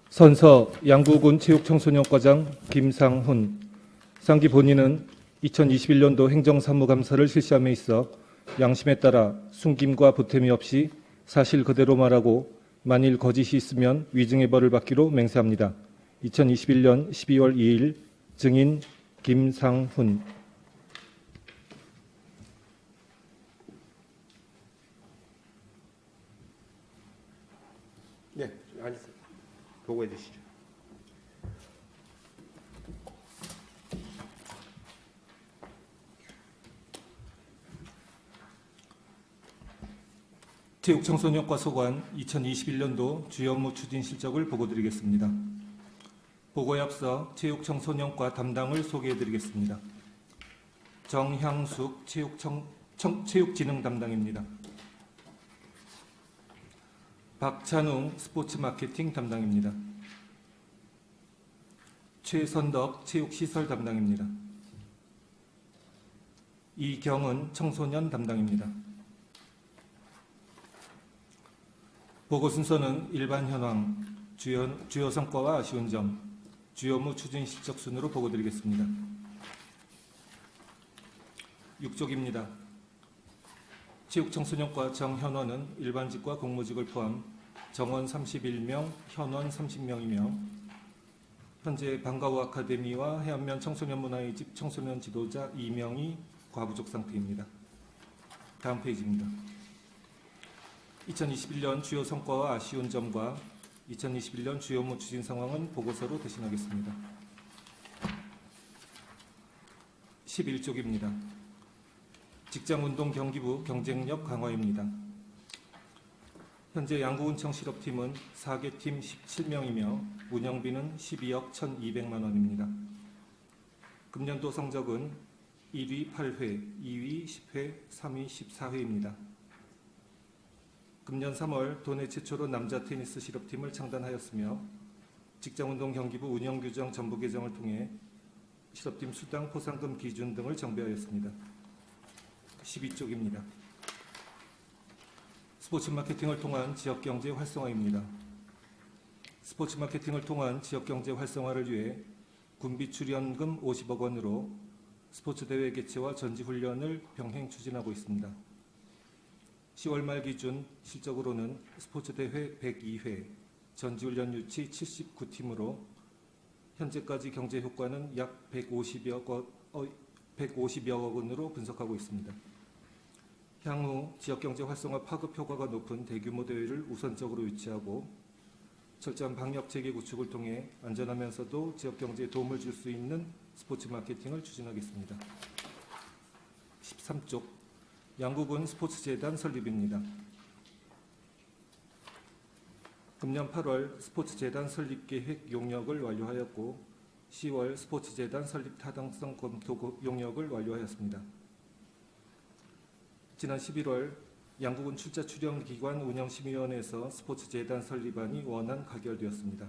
선서 양구군 체육청소년과장 김상훈. 상기 본인은 2021년도 행정사무감사를 실시함에 있어 양심에 따라 숨김과 보탬이 없이 사실 그대로 말하고 만일 거짓이 있으면 위증의 벌을 받기로 맹세합니다. 2021년 12월 2일 증인 김상훈. 네, 앉으세요. 보고해 주시죠. 체육청소년과 소관 2021년도 주요 업무 추진 실적을 보고드리겠습니다. 보고에 앞서 체육청소년과 담당을 소개해드리겠습니다. 정향숙 체육진흥 담당입니다. 박찬웅 스포츠 마케팅 담당입니다. 최선덕 체육시설 담당입니다. 이경은 청소년 담당입니다. 보고 순서는 일반 현황, 주요 성과와 아쉬운 점, 주요 업무 추진 실적 순으로 보고드리겠습니다. 6쪽입니다. 체육청소년과 정현원은 일반직과 공무직을 포함 정원 31명, 현원 30명이며 현재 방과후 아카데미와 해안면 청소년 문화의 집 청소년 지도자 2명이 과부족 상태입니다. 다음 페이지입니다. 2021년 주요 성과와 아쉬운 점과 2021년 주요 업무 추진 상황은 보고서로 대신하겠습니다. 11쪽입니다. 직장운동 경기부 경쟁력 강화입니다. 현재 양구군청 실업팀은 4개 팀 17명이며 운영비는 12억 1,200만 원입니다. 금년도 성적은 1위 8회, 2위 10회, 3위 14회입니다. 금년 3월 도내 최초로 남자 테니스 실업팀을 창단하였으며 직장운동 경기부 운영규정 전부 개정을 통해 실업팀 수당 포상금 기준 등을 정비하였습니다. 12쪽입니다. 스포츠 마케팅을 통한 지역경제 활성화입니다. 스포츠 마케팅을 통한 지역경제 활성화를 위해 군비 출연금 50억 원으로 스포츠 대회 개최와 전지훈련을 병행 추진하고 있습니다. 10월 말 기준 실적으로는 스포츠 대회 102회, 전지훈련 유치 79팀으로 현재까지 경제 효과는 약 150여 억 원으로 분석하고 있습니다. 향후 지역경제 활성화 파급 효과가 높은 대규모 대회를 우선적으로 유치하고 철저한 방역 체계 구축을 통해 안전하면서도 지역경제에 도움을 줄 수 있는 스포츠 마케팅을 추진하겠습니다. 13쪽 양구군 스포츠재단 설립입니다. 금년 8월 스포츠재단 설립 계획 용역을 완료하였고 10월 스포츠재단 설립 타당성 검토 용역을 완료하였습니다. 지난 11월 양국은 출자 출연기관 운영심의위원회에서 스포츠재단 설립안이 원안 가결되었습니다.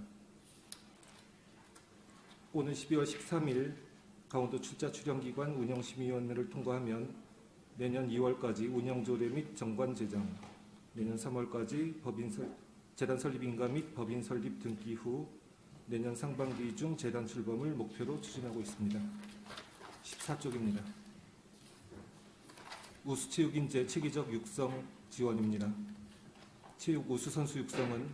오는 12월 13일 강원도 출자 출연기관 운영심의위원회를 통과하면 내년 2월까지 운영조례 및 정관 제정, 내년 3월까지 재단 설립 인가 및 법인 설립 등기 후 내년 상반기 중 재단 출범을 목표로 추진하고 있습니다. 14쪽입니다. 우수체육인재 체계적 육성 지원입니다. 체육 우수선수 육성은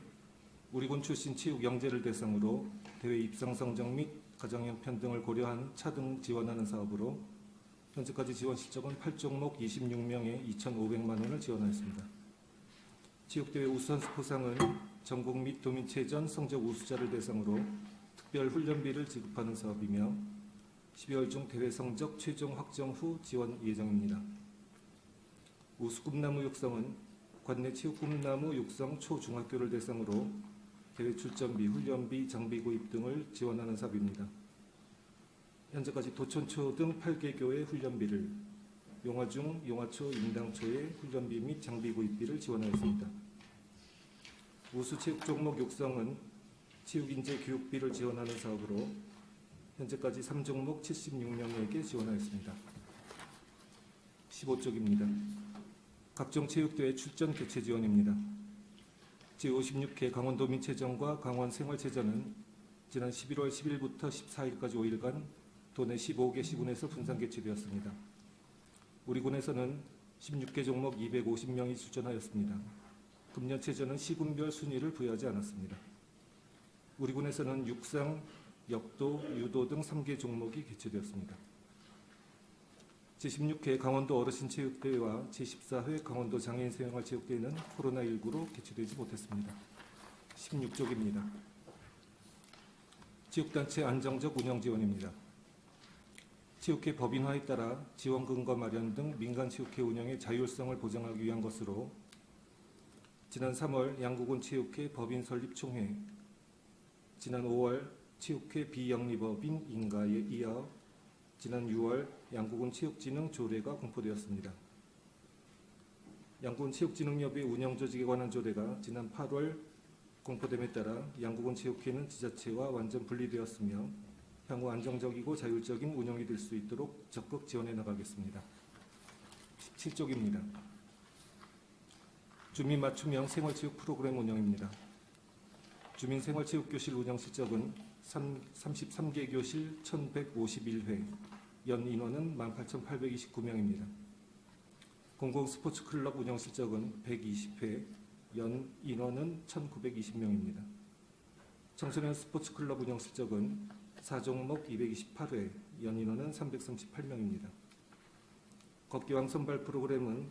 우리군 출신 체육 영재를 대상으로 대회 입상 성적 및 가정 형편 등을 고려한 차등 지원하는 사업으로 현재까지 지원 실적은 8종목 26명에 2,500만 원을 지원하였습니다. 체육대회 우수선수 포상은 전국 및 도민체전 성적 우수자를 대상으로 특별 훈련비를 지급하는 사업이며 12월 중 대회 성적 최종 확정 후 지원 예정입니다. 우수꿈나무 육성은 관내 체육꿈나무 육성 초중학교를 대상으로 대회 출전비, 훈련비, 장비 구입 등을 지원하는 사업입니다. 현재까지 도천초 등 8개 교의 훈련비를, 용화중, 용화초, 인당초의 훈련비 및 장비 구입비를 지원하였습니다. 우수체육 종목 육성은 체육인재 교육비를 지원하는 사업으로 현재까지 3종목 76명에게 지원하였습니다. 15쪽입니다. 각종 체육대회 출전 개최 지원입니다. 제56회 강원도 민체전과 강원 생활체전은 지난 11월 10일부터 14일까지 5일간 도내 15개 시군에서 분산 개최되었습니다. 우리 군에서는 16개 종목 250명이 출전하였습니다. 금년체전은 시군별 순위를 부여하지 않았습니다. 우리 군에서는 육상, 역도, 유도 등 3개 종목이 개최되었습니다. 제16회 강원도 어르신체육대회와 제14회 강원도 장애인생활체육대회는 코로나19로 개최되지 못했습니다. 16쪽입니다. 체육단체 안정적 운영 지원입니다. 체육회 법인화에 따라 지원금과 마련 등 민간체육회 운영의 자율성을 보장하기 위한 것으로 지난 3월 양구군 체육회 법인 설립 총회, 지난 5월 체육회 비영리법인 인가에 이어 지난 6월 양구군 체육진흥 조례가 공포되었습니다. 양구군 체육진흥협의 운영조직에 관한 조례가 지난 8월 공포됨에 따라 양구군 체육회는 지자체와 완전 분리되었으며 향후 안정적이고 자율적인 운영이 될 수 있도록 적극 지원해 나가겠습니다. 17쪽입니다. 주민 맞춤형 생활체육 프로그램 운영입니다. 주민생활체육교실 운영 실적은 33개 교실 1151회, 연 인원은 18,829명입니다. 공공스포츠클럽 운영 실적은 120회, 연 인원은 1,920명입니다. 청소년 스포츠클럽 운영 실적은 4종목 228회, 연 인원은 338명입니다. 걷기왕 선발 프로그램은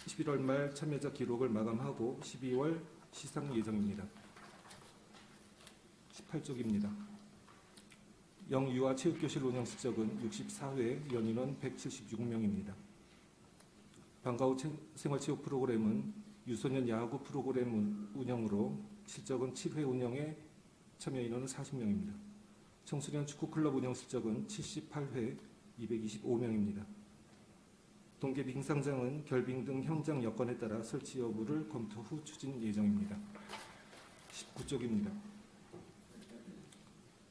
11월 말 참여자 기록을 마감하고 12월 시상 예정입니다. 18쪽입니다. 영유아 체육교실 운영 실적은 64회, 연인원 176명입니다. 방과후 생활체육 프로그램은 유소년 야구 프로그램 운영으로 실적은 7회 운영에 참여 인원은 40명입니다. 청소년 축구클럽 운영 실적은 78회, 225명입니다. 동계 빙상장은 결빙 등 현장 여건에 따라 설치 여부를 검토 후 추진 예정입니다. 19쪽입니다.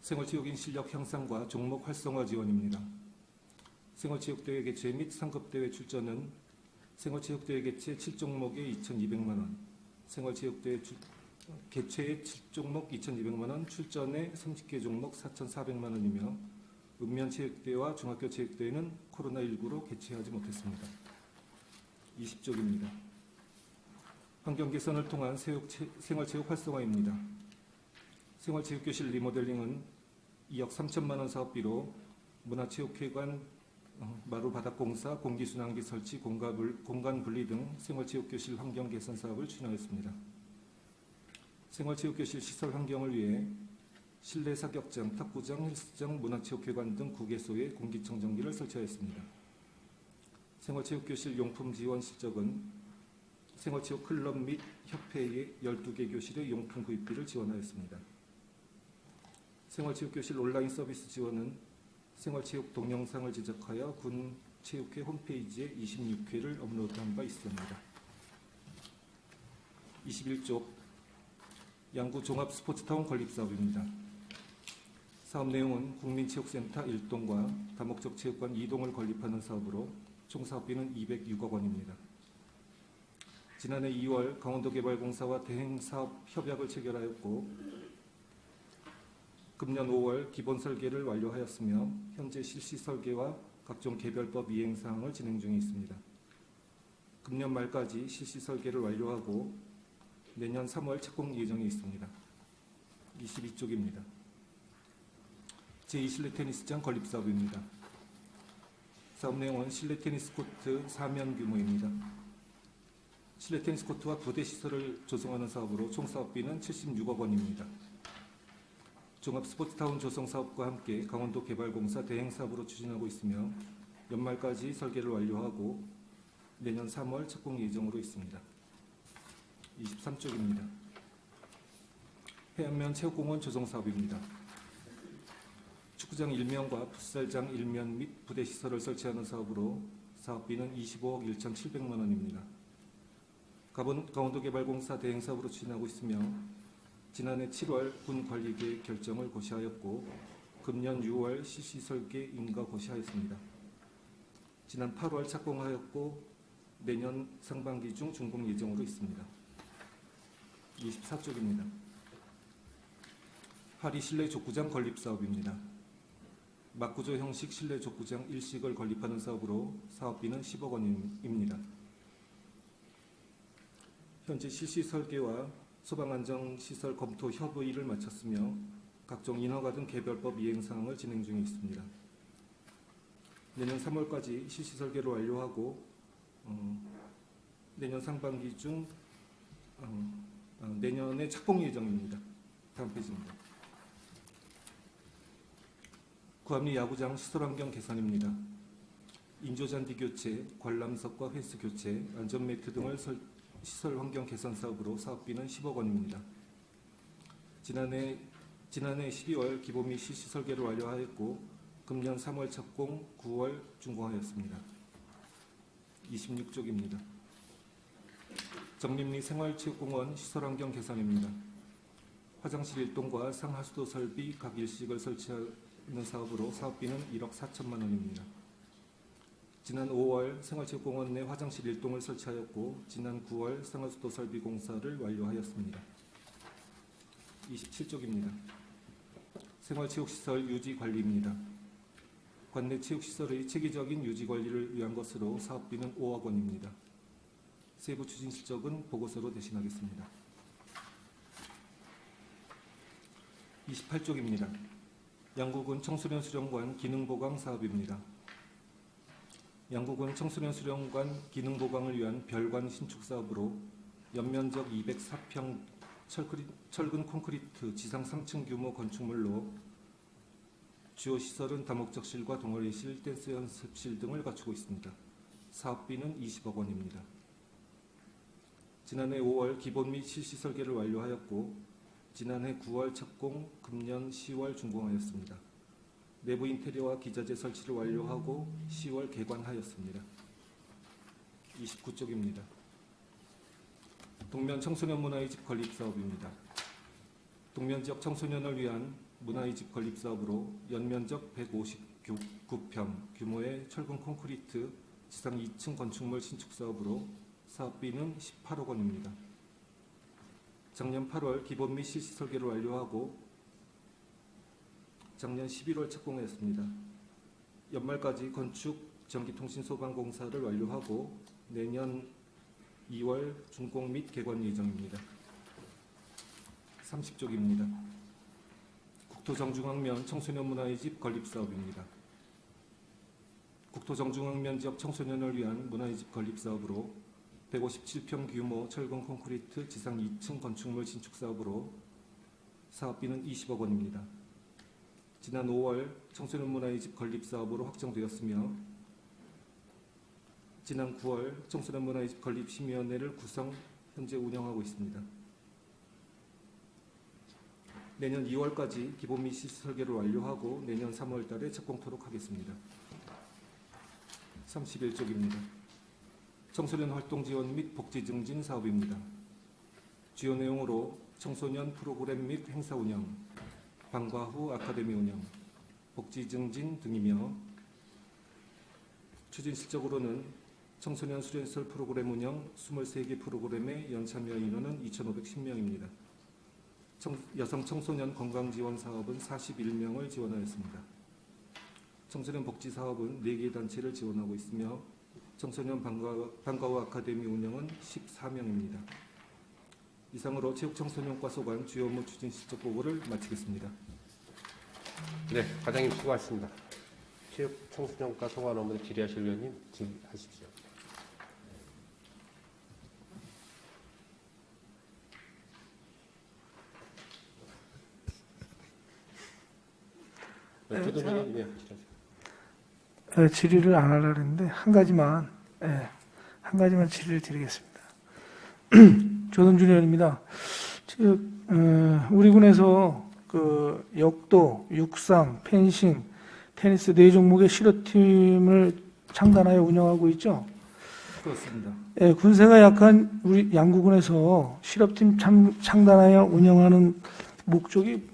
생활체육인 실력 향상과 종목 활성화 지원입니다. 생활체육대회 개최 및 상급대회 출전은 생활체육대회 개최 7종목에 2,200만 원, 생활체육대회 개최에 7종목 2,200만 원, 출전에 30개 종목 4,400만 원이며 읍면체육대회와 중학교체육대회는 코로나19로 개최하지 못했습니다. 20쪽입니다. 환경 개선을 통한 생활체육 활성화입니다. 생활체육교실 리모델링은 2억 3천만 원 사업비로 문화체육회관, 마루바닥공사, 공기순환기 설치, 공간 분리 등 생활체육교실 환경 개선 사업을 추진하였습니다. 생활체육교실 시설 환경을 위해 실내 사격장, 탁구장, 헬스장, 문화체육회관 등 9개소에 공기청정기를 설치하였습니다. 생활체육교실 용품 지원 실적은 생활체육 클럽 및 협회의 12개 교실의 용품 구입비를 지원하였습니다. 생활체육교실 온라인 서비스 지원은 생활체육 동영상을 제작하여 군 체육회 홈페이지에 26회를 업로드한 바 있습니다. 21쪽 양구 종합스포츠타운 건립사업입니다. 사업 내용은 국민체육센터 1동과 다목적 체육관 2동을 건립하는 사업으로 총 사업비는 206억 원입니다. 지난해 2월 강원도개발공사와 대행사업 협약을 체결하였고 금년 5월 기본 설계를 완료하였으며 현재 실시 설계와 각종 개별법 이행 사항을 진행 중에 있습니다. 금년 말까지 실시 설계를 완료하고 내년 3월 착공 예정에 있습니다. 22쪽입니다. 제2 실내 테니스장 건립 사업입니다. 사업 내용은 실내 테니스 코트 4면 규모입니다. 실내 테니스 코트와 부대 시설을 조성하는 사업으로 총 사업비는 76억 원입니다. 종합 스포츠타운 조성 사업과 함께 강원도 개발공사 대행 사업으로 추진하고 있으며 연말까지 설계를 완료하고 내년 3월 착공 예정으로 있습니다. 23쪽입니다. 해안면 체육공원 조성 사업입니다. 축구장 1면과 풋살장 1면 및 부대 시설을 설치하는 사업으로 사업비는 25억 1,700만 원입니다. 강원도개발공사 대행 사업으로 추진하고 있으며 지난해 7월 군 관리계획 결정을 고시하였고 금년 6월 실시 설계 인가 고시하였습니다. 지난 8월 착공하였고 내년 상반기 중 준공 예정으로 있습니다. 24쪽입니다. 파리 실내 족구장 건립 사업입니다. 막구조 형식 실내 족구장 일식을 건립하는 사업으로 사업비는 10억 원입니다. 현재 실시 설계와 소방안전시설 검토 협의를 마쳤으며 각종 인허가 등 개별법 이행 사항을 진행 중에 있습니다. 내년 3월까지 실시 설계를 완료하고 내년 상반기 중 내년에 착공 예정입니다. 다음 페이지입니다. 구암리 야구장 시설환경 개선입니다. 인조잔디 교체, 관람석과 펜스 교체, 안전매트 등을 시설 환경 개선 사업으로 사업비는 10억 원입니다. 지난해 12월 기본 및 실시 설계를 완료하였고 금년 3월 착공, 9월 준공하였습니다. 26쪽입니다. 정림리 생활체육공원 시설 환경 개선입니다. 화장실 1동과 상하수도 설비 각 일식을 설치하는 사업으로 사업비는 1억 4천만 원입니다. 지난 5월 생활체육공원 내 화장실 1동을 설치하였고 지난 9월 상하수도 설비 공사를 완료하였습니다. 27쪽입니다. 생활체육시설 유지관리입니다. 관내 체육시설의 체계적인 유지관리를 위한 것으로 사업비는 5억 원입니다. 세부 추진 실적은 보고서로 대신하겠습니다. 28쪽입니다. 양구군 청소년 수련관 기능보강 사업입니다. 양구군 청소년 수련관 기능보강을 위한 별관 신축 사업으로 연면적 204평 철근 콘크리트 지상 3층 규모 건축물로 주요 시설은 다목적실과 동아리실, 댄스 연습실 등을 갖추고 있습니다. 사업비는 20억 원입니다. 지난해 5월 기본 및 실시 설계를 완료하였고 지난해 9월 착공, 금년 10월 준공하였습니다. 내부 인테리어와 기자재 설치를 완료하고 10월 개관하였습니다. 29쪽입니다. 동면 청소년 문화의 집 건립 사업입니다. 동면 지역 청소년을 위한 문화의 집 건립 사업으로 연면적 159평 규모의 철근 콘크리트 지상 2층 건축물 신축 사업으로 사업비는 18억 원입니다. 작년 8월 기본 및 실시 설계를 완료하고 작년 11월 착공했습니다. 연말까지 건축, 전기통신, 소방공사를 완료하고 내년 2월 준공 및 개관 예정입니다. 30쪽입니다. 국토정중앙면 청소년 문화의 집 건립 사업입니다. 국토정중앙면 지역 청소년을 위한 문화의 집 건립 사업으로 157평 규모 철근 콘크리트 지상 2층 건축물 신축 사업으로 사업비는 20억 원입니다. 지난 5월 청소년 문화의 집 건립 사업으로 확정되었으며 지난 9월 청소년 문화의 집 건립 심의위원회를 구성 현재 운영하고 있습니다. 내년 2월까지 기본 및 시스 설계를 완료하고 내년 3월 달에 착공토록 하겠습니다. 31쪽입니다. 청소년 활동 지원 및 복지 증진 사업입니다. 주요 내용으로 청소년 프로그램 및 행사 운영, 방과 후 아카데미 운영, 복지 증진 등이며 추진 실적으로는 청소년 수련시설 프로그램 운영 23개 프로그램의 연참여 인원은 2,510명입니다. 여성 청소년 건강 지원 사업은 41명을 지원하였습니다. 청소년 복지 사업은 4개 단체를 지원하고 있으며 청소년 방과 후 아카데미 운영은 14명입니다. 이상으로 체육청소년과 소관 주요 업무 추진 실적 보고를 마치겠습니다. 네, 과장님 수고하셨습니다. 체육 청소년과 소관 업무 질의하실 위원님 질의하십시오. 조동 의원님 질의하세요. 질의를 안 하려고 했는데 한 가지만 질의를 드리겠습니다. 조동준 의원입니다. 우리 군에서 그 역도, 육상, 펜싱, 테니스 4종목의 실업팀을 창단하여 운영하고 있죠. 그렇습니다. 군세가 약한 우리 양구군에서 실업팀 창단하여 운영하는 목적이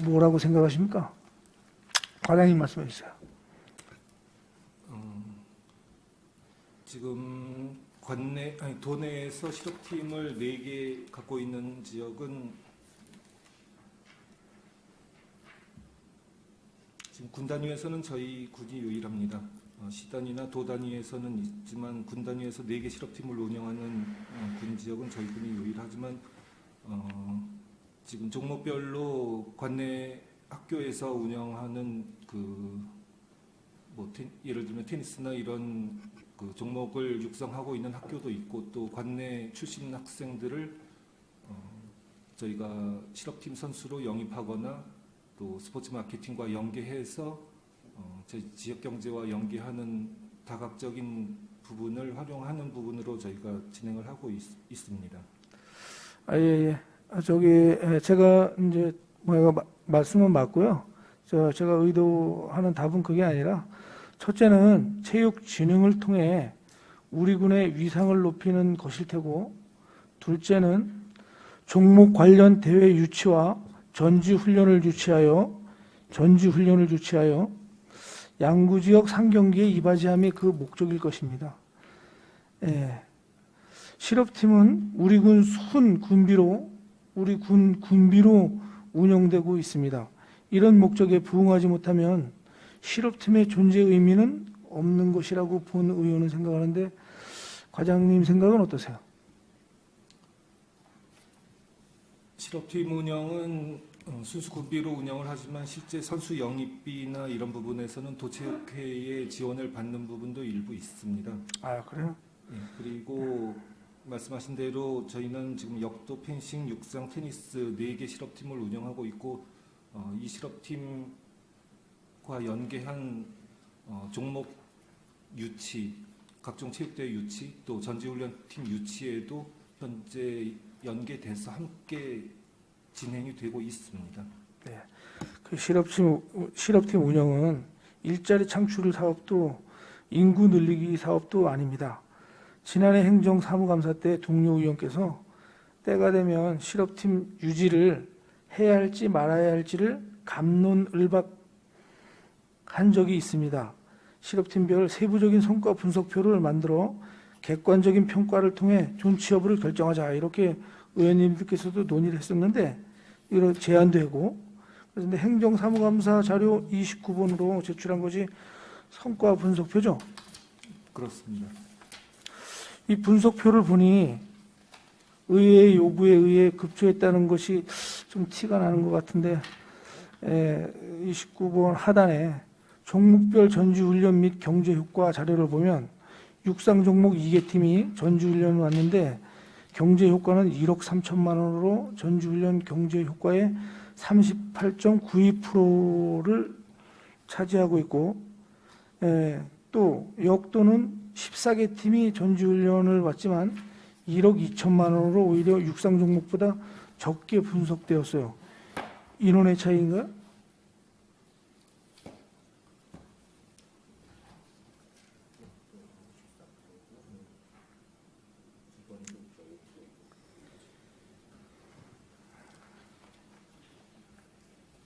뭐라고 생각하십니까? 과장님 말씀해 주세요. 지금 도내에서 실업팀을 4개 갖고 있는 지역은 지금 군 단위에서는 저희 군이 유일합니다. 시 단위나 도 단위에서는 있지만 군 단위에서 4개 실업팀을 운영하는 군 지역은 저희 군이 유일하지만 지금 종목별로 관내 학교에서 운영하는 예를 들면 테니스나 이런 그 종목을 육성하고 있는 학교도 있고 또 관내 출신 학생들을 저희가 실업팀 선수로 영입하거나 또 스포츠 마케팅과 연계해서 저희 지역 경제와 연계하는 다각적인 부분을 활용하는 부분으로 저희가 진행을 하고 있습니다. 예. 제가 이제 말씀은 맞고요. 제가 의도하는 답은 그게 아니라 첫째는 체육 진흥을 통해 우리 군의 위상을 높이는 것일 테고, 둘째는 종목 관련 대회 유치와 전지 훈련을 유치하여 양구 지역 상경기에 이바지함이 그 목적일 것입니다. 실업팀은 우리 군 군비로 운영되고 있습니다. 이런 목적에 부응하지 못하면 실업팀의 존재 의미는 없는 것이라고 본 의원은 생각하는데 과장님 생각은 어떠세요? 실업팀 운영은 순수 군비로 운영을 하지만 실제 선수 영입비나 이런 부분에서는 도체육회의 지원을 받는 부분도 일부 있습니다. 아, 그래요? 그리고 말씀하신 대로 저희는 지금 역도, 펜싱, 육상, 테니스 4개 실업팀을 운영하고 있고 이 실업팀과 연계한 종목 유치, 각종 체육대회 유치, 또 전지훈련팀 유치에도 현재 연계돼서 함께 진행이 되고 있습니다. 네. 그 실업팀 운영은 일자리 창출 사업도 인구 늘리기 사업도 아닙니다. 지난해 행정사무감사 때 동료 의원께서 때가 되면 실업팀 유지를 해야 할지 말아야 할지를 갑론을박한 적이 있습니다. 실업팀별 세부적인 성과 분석표를 만들어 객관적인 평가를 통해 존치 여부를 결정하자, 이렇게 의원님들께서도 논의를 했었는데 이런 제안도 하고, 그런데 행정사무감사 자료 29번으로 제출한 것이 성과 분석표죠. 그렇습니다. 이 분석표를 보니 의회의 요구에 의해 급조했다는 것이 좀 티가 나는 것 같은데, 29번 하단에 종목별 전지훈련 및 경제효과 자료를 보면 육상 종목 2개 팀이 전지훈련을 왔는데 경제효과는 1억 3천만 원으로 전지훈련 경제효과의 38.92%를 차지하고 있고, 또 역도는 14개 팀이 전지훈련을 왔지만 1억 2천만 원으로 오히려 육상 종목보다 적게 분석되었어요. 인원의 차이인가?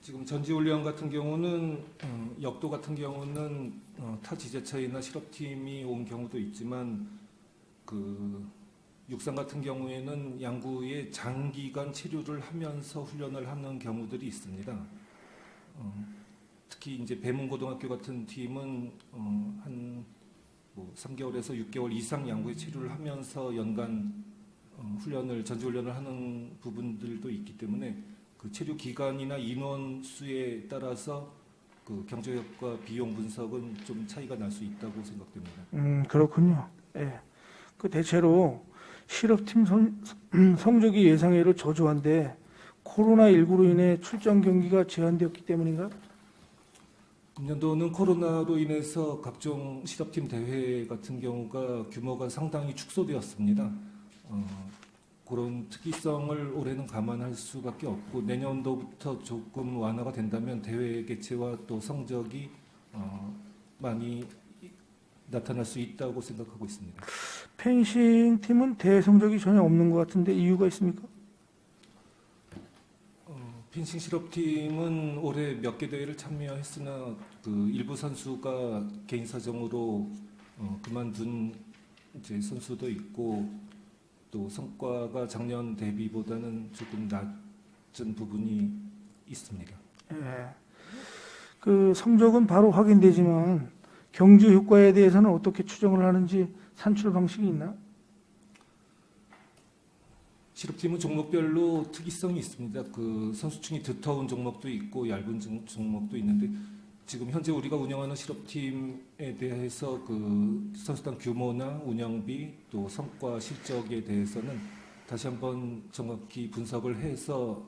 지금 전지훈련 같은 경우는 역도 같은 경우는 타 지자체나 실업팀이 온 경우도 있지만 그 육상 같은 경우에는 양구에 장기간 체류를 하면서 훈련을 하는 경우들이 있습니다. 특히 이제 배문고등학교 같은 팀은 한 3개월에서 6개월 이상 양구에 체류를 하면서 연간 훈련을 전지훈련을 하는 부분들도 있기 때문에 그 체류 기간이나 인원 수에 따라서 그 경제효과 비용 분석은 좀 차이가 날 수 있다고 생각됩니다. 그렇군요. 예. 그 대체로 실업팀 성적이 예상외로 저조한데 코로나19로 인해 출전 경기가 제한되었기 때문인가? 금년도는 코로나로 인해서 각종 실업팀 대회 같은 경우가 규모가 상당히 축소되었습니다. 그런 특이성을 올해는 감안할 수밖에 없고 내년도부터 조금 완화가 된다면 대회 개최와 또 성적이 많이 나타날 수 있다고 생각하고 있습니다. 펜싱 팀은 대회 성적이 전혀 없는 것 같은데 이유가 있습니까? 펜싱 실업팀은 올해 몇 개 대회를 참여했으나 그 일부 선수가 개인 사정으로 그만둔 이제 선수도 있고 또 성과가 작년 대비보다는 조금 낮은 부분이 있습니다. 예. 그 성적은 바로 확인되지만 경제 효과에 대해서는 어떻게 추정을 하는지 산출 방식이 있나? 실업팀은 종목별로 특이성이 있습니다. 그 선수층이 두터운 종목도 있고 얇은 종목도 있는데 지금 현재 우리가 운영하는 실업팀에 대해서 그 선수단 규모나 운영비 또 성과 실적에 대해서는 다시 한번 정확히 분석을 해서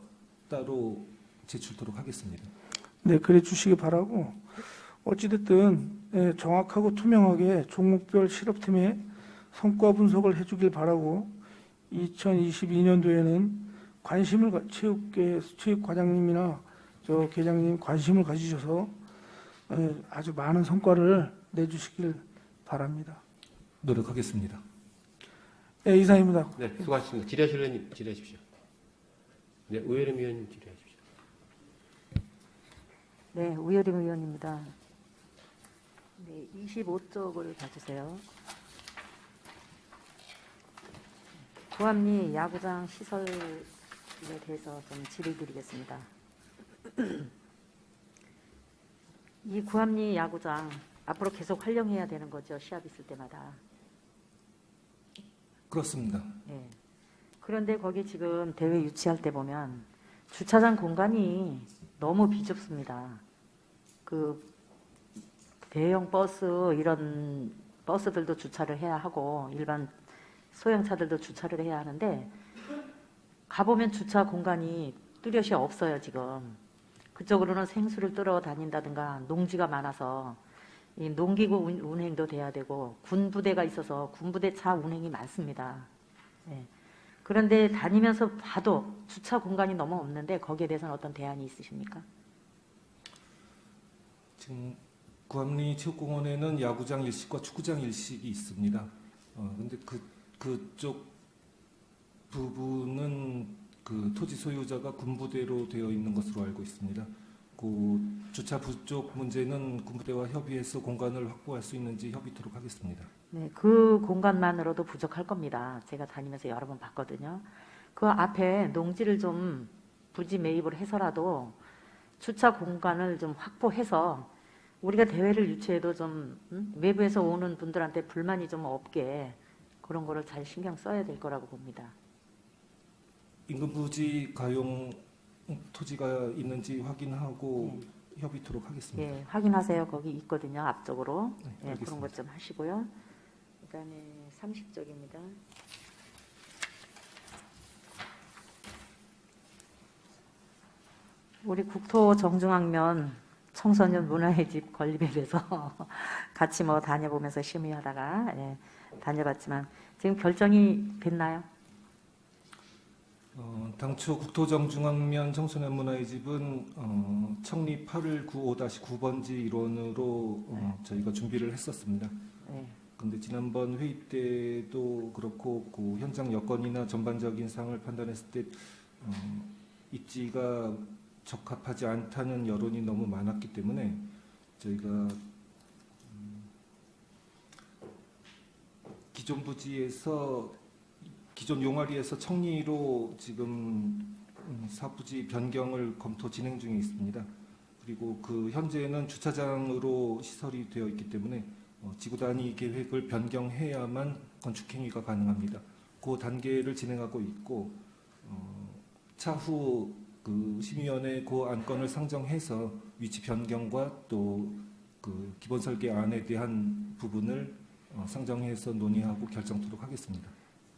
따로 제출토록 하겠습니다. 네, 그래 주시기 바라고 어찌됐든 정확하고 투명하게 종목별 실업팀의 성과 분석을 해주길 바라고 2022년도에는 관심을 체육과장님이나 저 계장님 관심을 가지셔서 아주 많은 성과를 내주시길 바랍니다. 노력하겠습니다. 네, 이상입니다. 네, 수고하셨습니다. 질의하실 의원님 질의하십시오. 네, 우여림 의원님 질의하십시오. 네, 우여림 의원입니다. 네, 25쪽을 봐주세요. 구암리 야구장 시설에 대해서 좀 질의드리겠습니다. 이 구암리 야구장 앞으로 계속 활용해야 되는 거죠, 시합 있을 때마다. 그렇습니다. 네. 그런데 거기 지금 대회 유치할 때 보면 주차장 공간이 너무 비좁습니다. 그 대형 버스 이런 버스들도 주차를 해야 하고 일반 소형차들도 주차를 해야 하는데 가보면 주차 공간이 뚜렷이 없어요, 지금. 그쪽으로는 생수를 끌어 다닌다든가 농지가 많아서 이 농기구 운행도 돼야 되고 군부대가 있어서 군부대 차 운행이 많습니다. 네. 그런데 다니면서 봐도 주차 공간이 너무 없는데 거기에 대해서는 어떤 대안이 있으십니까? 지금 구암리 체육공원에는 야구장 일식과 축구장 일식이 있습니다. 근데 그쪽 부분은 그 토지 소유자가 군부대로 되어 있는 것으로 알고 있습니다. 그 주차 부족 문제는 군부대와 협의해서 공간을 확보할 수 있는지 협의토록 하겠습니다. 네, 그 공간만으로도 부족할 겁니다. 제가 다니면서 여러 번 봤거든요. 그 앞에 농지를 좀 부지 매입을 해서라도 주차 공간을 좀 확보해서 우리가 대회를 유치해도 좀 외부에서 오는 분들한테 불만이 좀 없게 그런 거를 잘 신경 써야 될 거라고 봅니다. 인근 부지 가용 토지가 있는지 확인하고 협의토록 하겠습니다. 예, 확인하세요. 거기 있거든요. 앞쪽으로. 네, 예, 알겠습니다. 그런 것 좀 하시고요. 그다음에 30쪽입니다. 우리 국토 정중앙면 청소년 문화의 집 건립에 대해서 같이 뭐 다녀보면서 심의하다가 다녀봤지만 지금 결정이 됐나요? 당초 국토정중앙면 청소년 문화의 집은 청리 8195-9번지 일원으로 저희가 준비를 했었습니다. 네. 근데 지난번 회의 때도 그렇고 그 현장 여건이나 전반적인 상황을 판단했을 때 입지가 적합하지 않다는 여론이 너무 많았기 때문에 저희가 기존 부지에서 기존 용화리에서 청리로 지금 사부지 변경을 검토 진행 중에 있습니다. 그리고 그 현재는 주차장으로 시설이 되어 있기 때문에 지구 단위 계획을 변경해야만 건축 행위가 가능합니다. 그 단계를 진행하고 있고 차후 그 심의위원회 그 안건을 상정해서 위치 변경과 또 그 기본 설계안에 대한 부분을 상정해서 논의하고 결정토록 하겠습니다.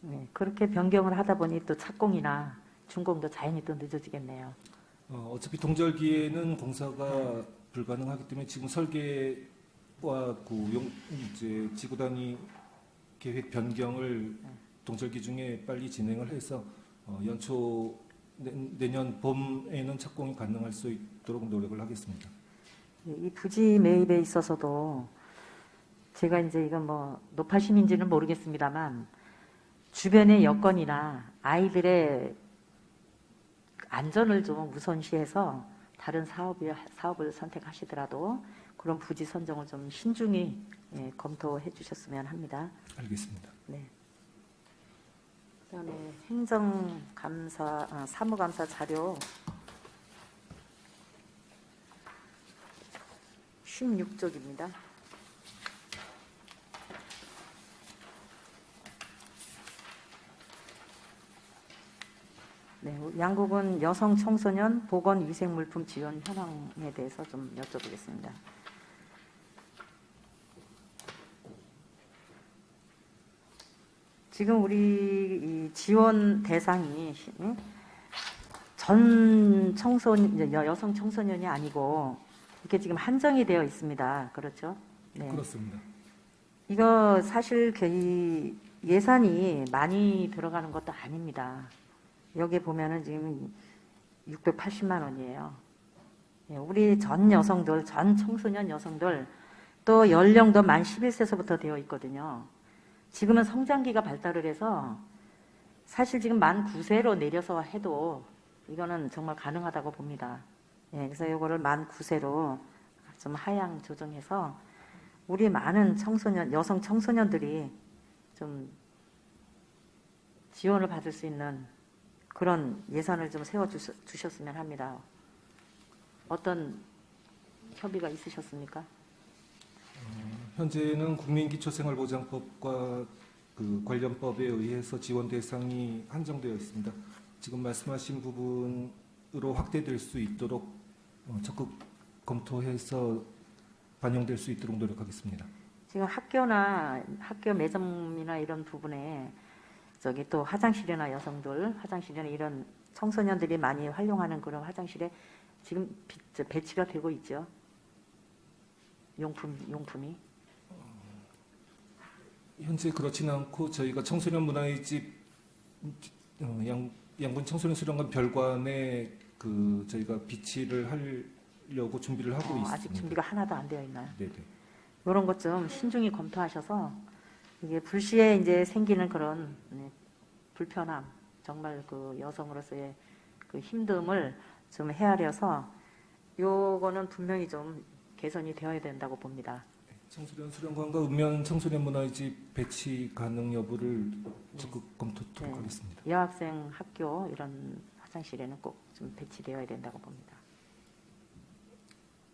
네, 그렇게 변경을 하다 보니 또 착공이나 준공도 자연히 또 늦어지겠네요. 어차피 동절기에는 공사가 불가능하기 때문에 지금 설계와 이제 지구 단위 계획 변경을 동절기 중에 빨리 진행을 해서 연초 내년 봄에는 착공이 가능할 수 있도록 노력을 하겠습니다. 이 부지 매입에 있어서도 제가 이제 이건 뭐 노파심인지는 모르겠습니다만 주변의 여건이나 아이들의 안전을 좀 우선시해서 다른 사업을 선택하시더라도 그런 부지 선정을 좀 신중히 검토해 주셨으면 합니다. 알겠습니다. 네. 그다음에 사무감사 자료 16쪽입니다. 네, 양국은 여성 청소년 보건 위생 물품 지원 현황에 대해서 좀 여쭤보겠습니다. 지금 우리 이 지원 대상이 전 청소년, 여성 청소년이 아니고 이렇게 지금 한정이 되어 있습니다. 그렇죠? 네. 그렇습니다. 이거 사실 이 예산이 많이 들어가는 것도 아닙니다. 여기 보면은 지금 680만 원이에요. 우리 전 여성들, 전 청소년 여성들 또 연령도 만 11세서부터 되어 있거든요. 지금은 성장기가 발달을 해서 사실 지금 만 9세로 내려서 해도 이거는 정말 가능하다고 봅니다. 그래서 이거를 만 9세로 좀 하향 조정해서 우리 많은 청소년, 여성 청소년들이 좀 지원을 받을 수 있는 그런 예산을 좀 세워주셨으면 합니다. 어떤 협의가 있으셨습니까? 현재는 국민기초생활보장법과 그 관련법에 의해서 지원 대상이 한정되어 있습니다. 지금 말씀하신 부분으로 확대될 수 있도록 적극 검토해서 반영될 수 있도록 노력하겠습니다. 지금 학교나 학교 매점이나 이런 부분에 또 화장실이나 여성들 화장실이나 이런 청소년들이 많이 활용하는 그런 화장실에 지금 배치가 되고 있죠. 용품이. 현재 그렇지는 않고 저희가 청소년 문화의 집 양분 청소년 수련관 별관에 그 저희가 비치를 하려고 준비를 하고 있습니다. 아직 준비가 하나도 안 되어 있나요? 네네. 이런 것 좀 신중히 검토하셔서 이게 불시에 이제 생기는 그런 불편함, 정말 그 여성으로서의 그 힘듦을 좀 헤아려서 요거는 분명히 좀 개선이 되어야 된다고 봅니다. 청소년 수련관과 읍면 청소년 문화의 집 배치 가능 여부를 적극 검토토록 네. 하겠습니다. 여학생 학교 이런 화장실에는 꼭 좀 배치되어야 된다고 봅니다.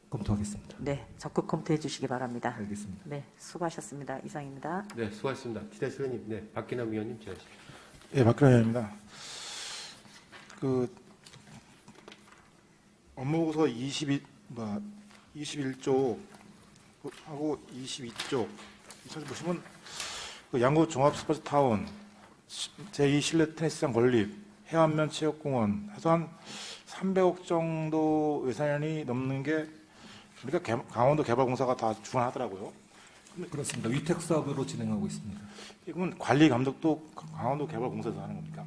검토하겠습니다. 네, 적극 검토해 주시기 바랍니다. 알겠습니다. 네, 수고하셨습니다. 이상입니다. 네, 수고하셨습니다. 기대수 의원님, 네, 박기남 의원님 지어주십시오. 예, 박근혜 의원입니다. 그 업무보고서 21쪽 하고 22쪽 사실 보시면 그 양구 종합 스포츠 타운, 제2 실내 테니스장 건립, 해안면 체육공원 해서 한 300억 정도 예산이 넘는 게 그러니까 강원도 개발공사가 다 주관하더라고요. 그렇습니다. 위탁 사업으로 진행하고 있습니다. 이건 관리 감독도 강원도 개발공사에서 하는 겁니까?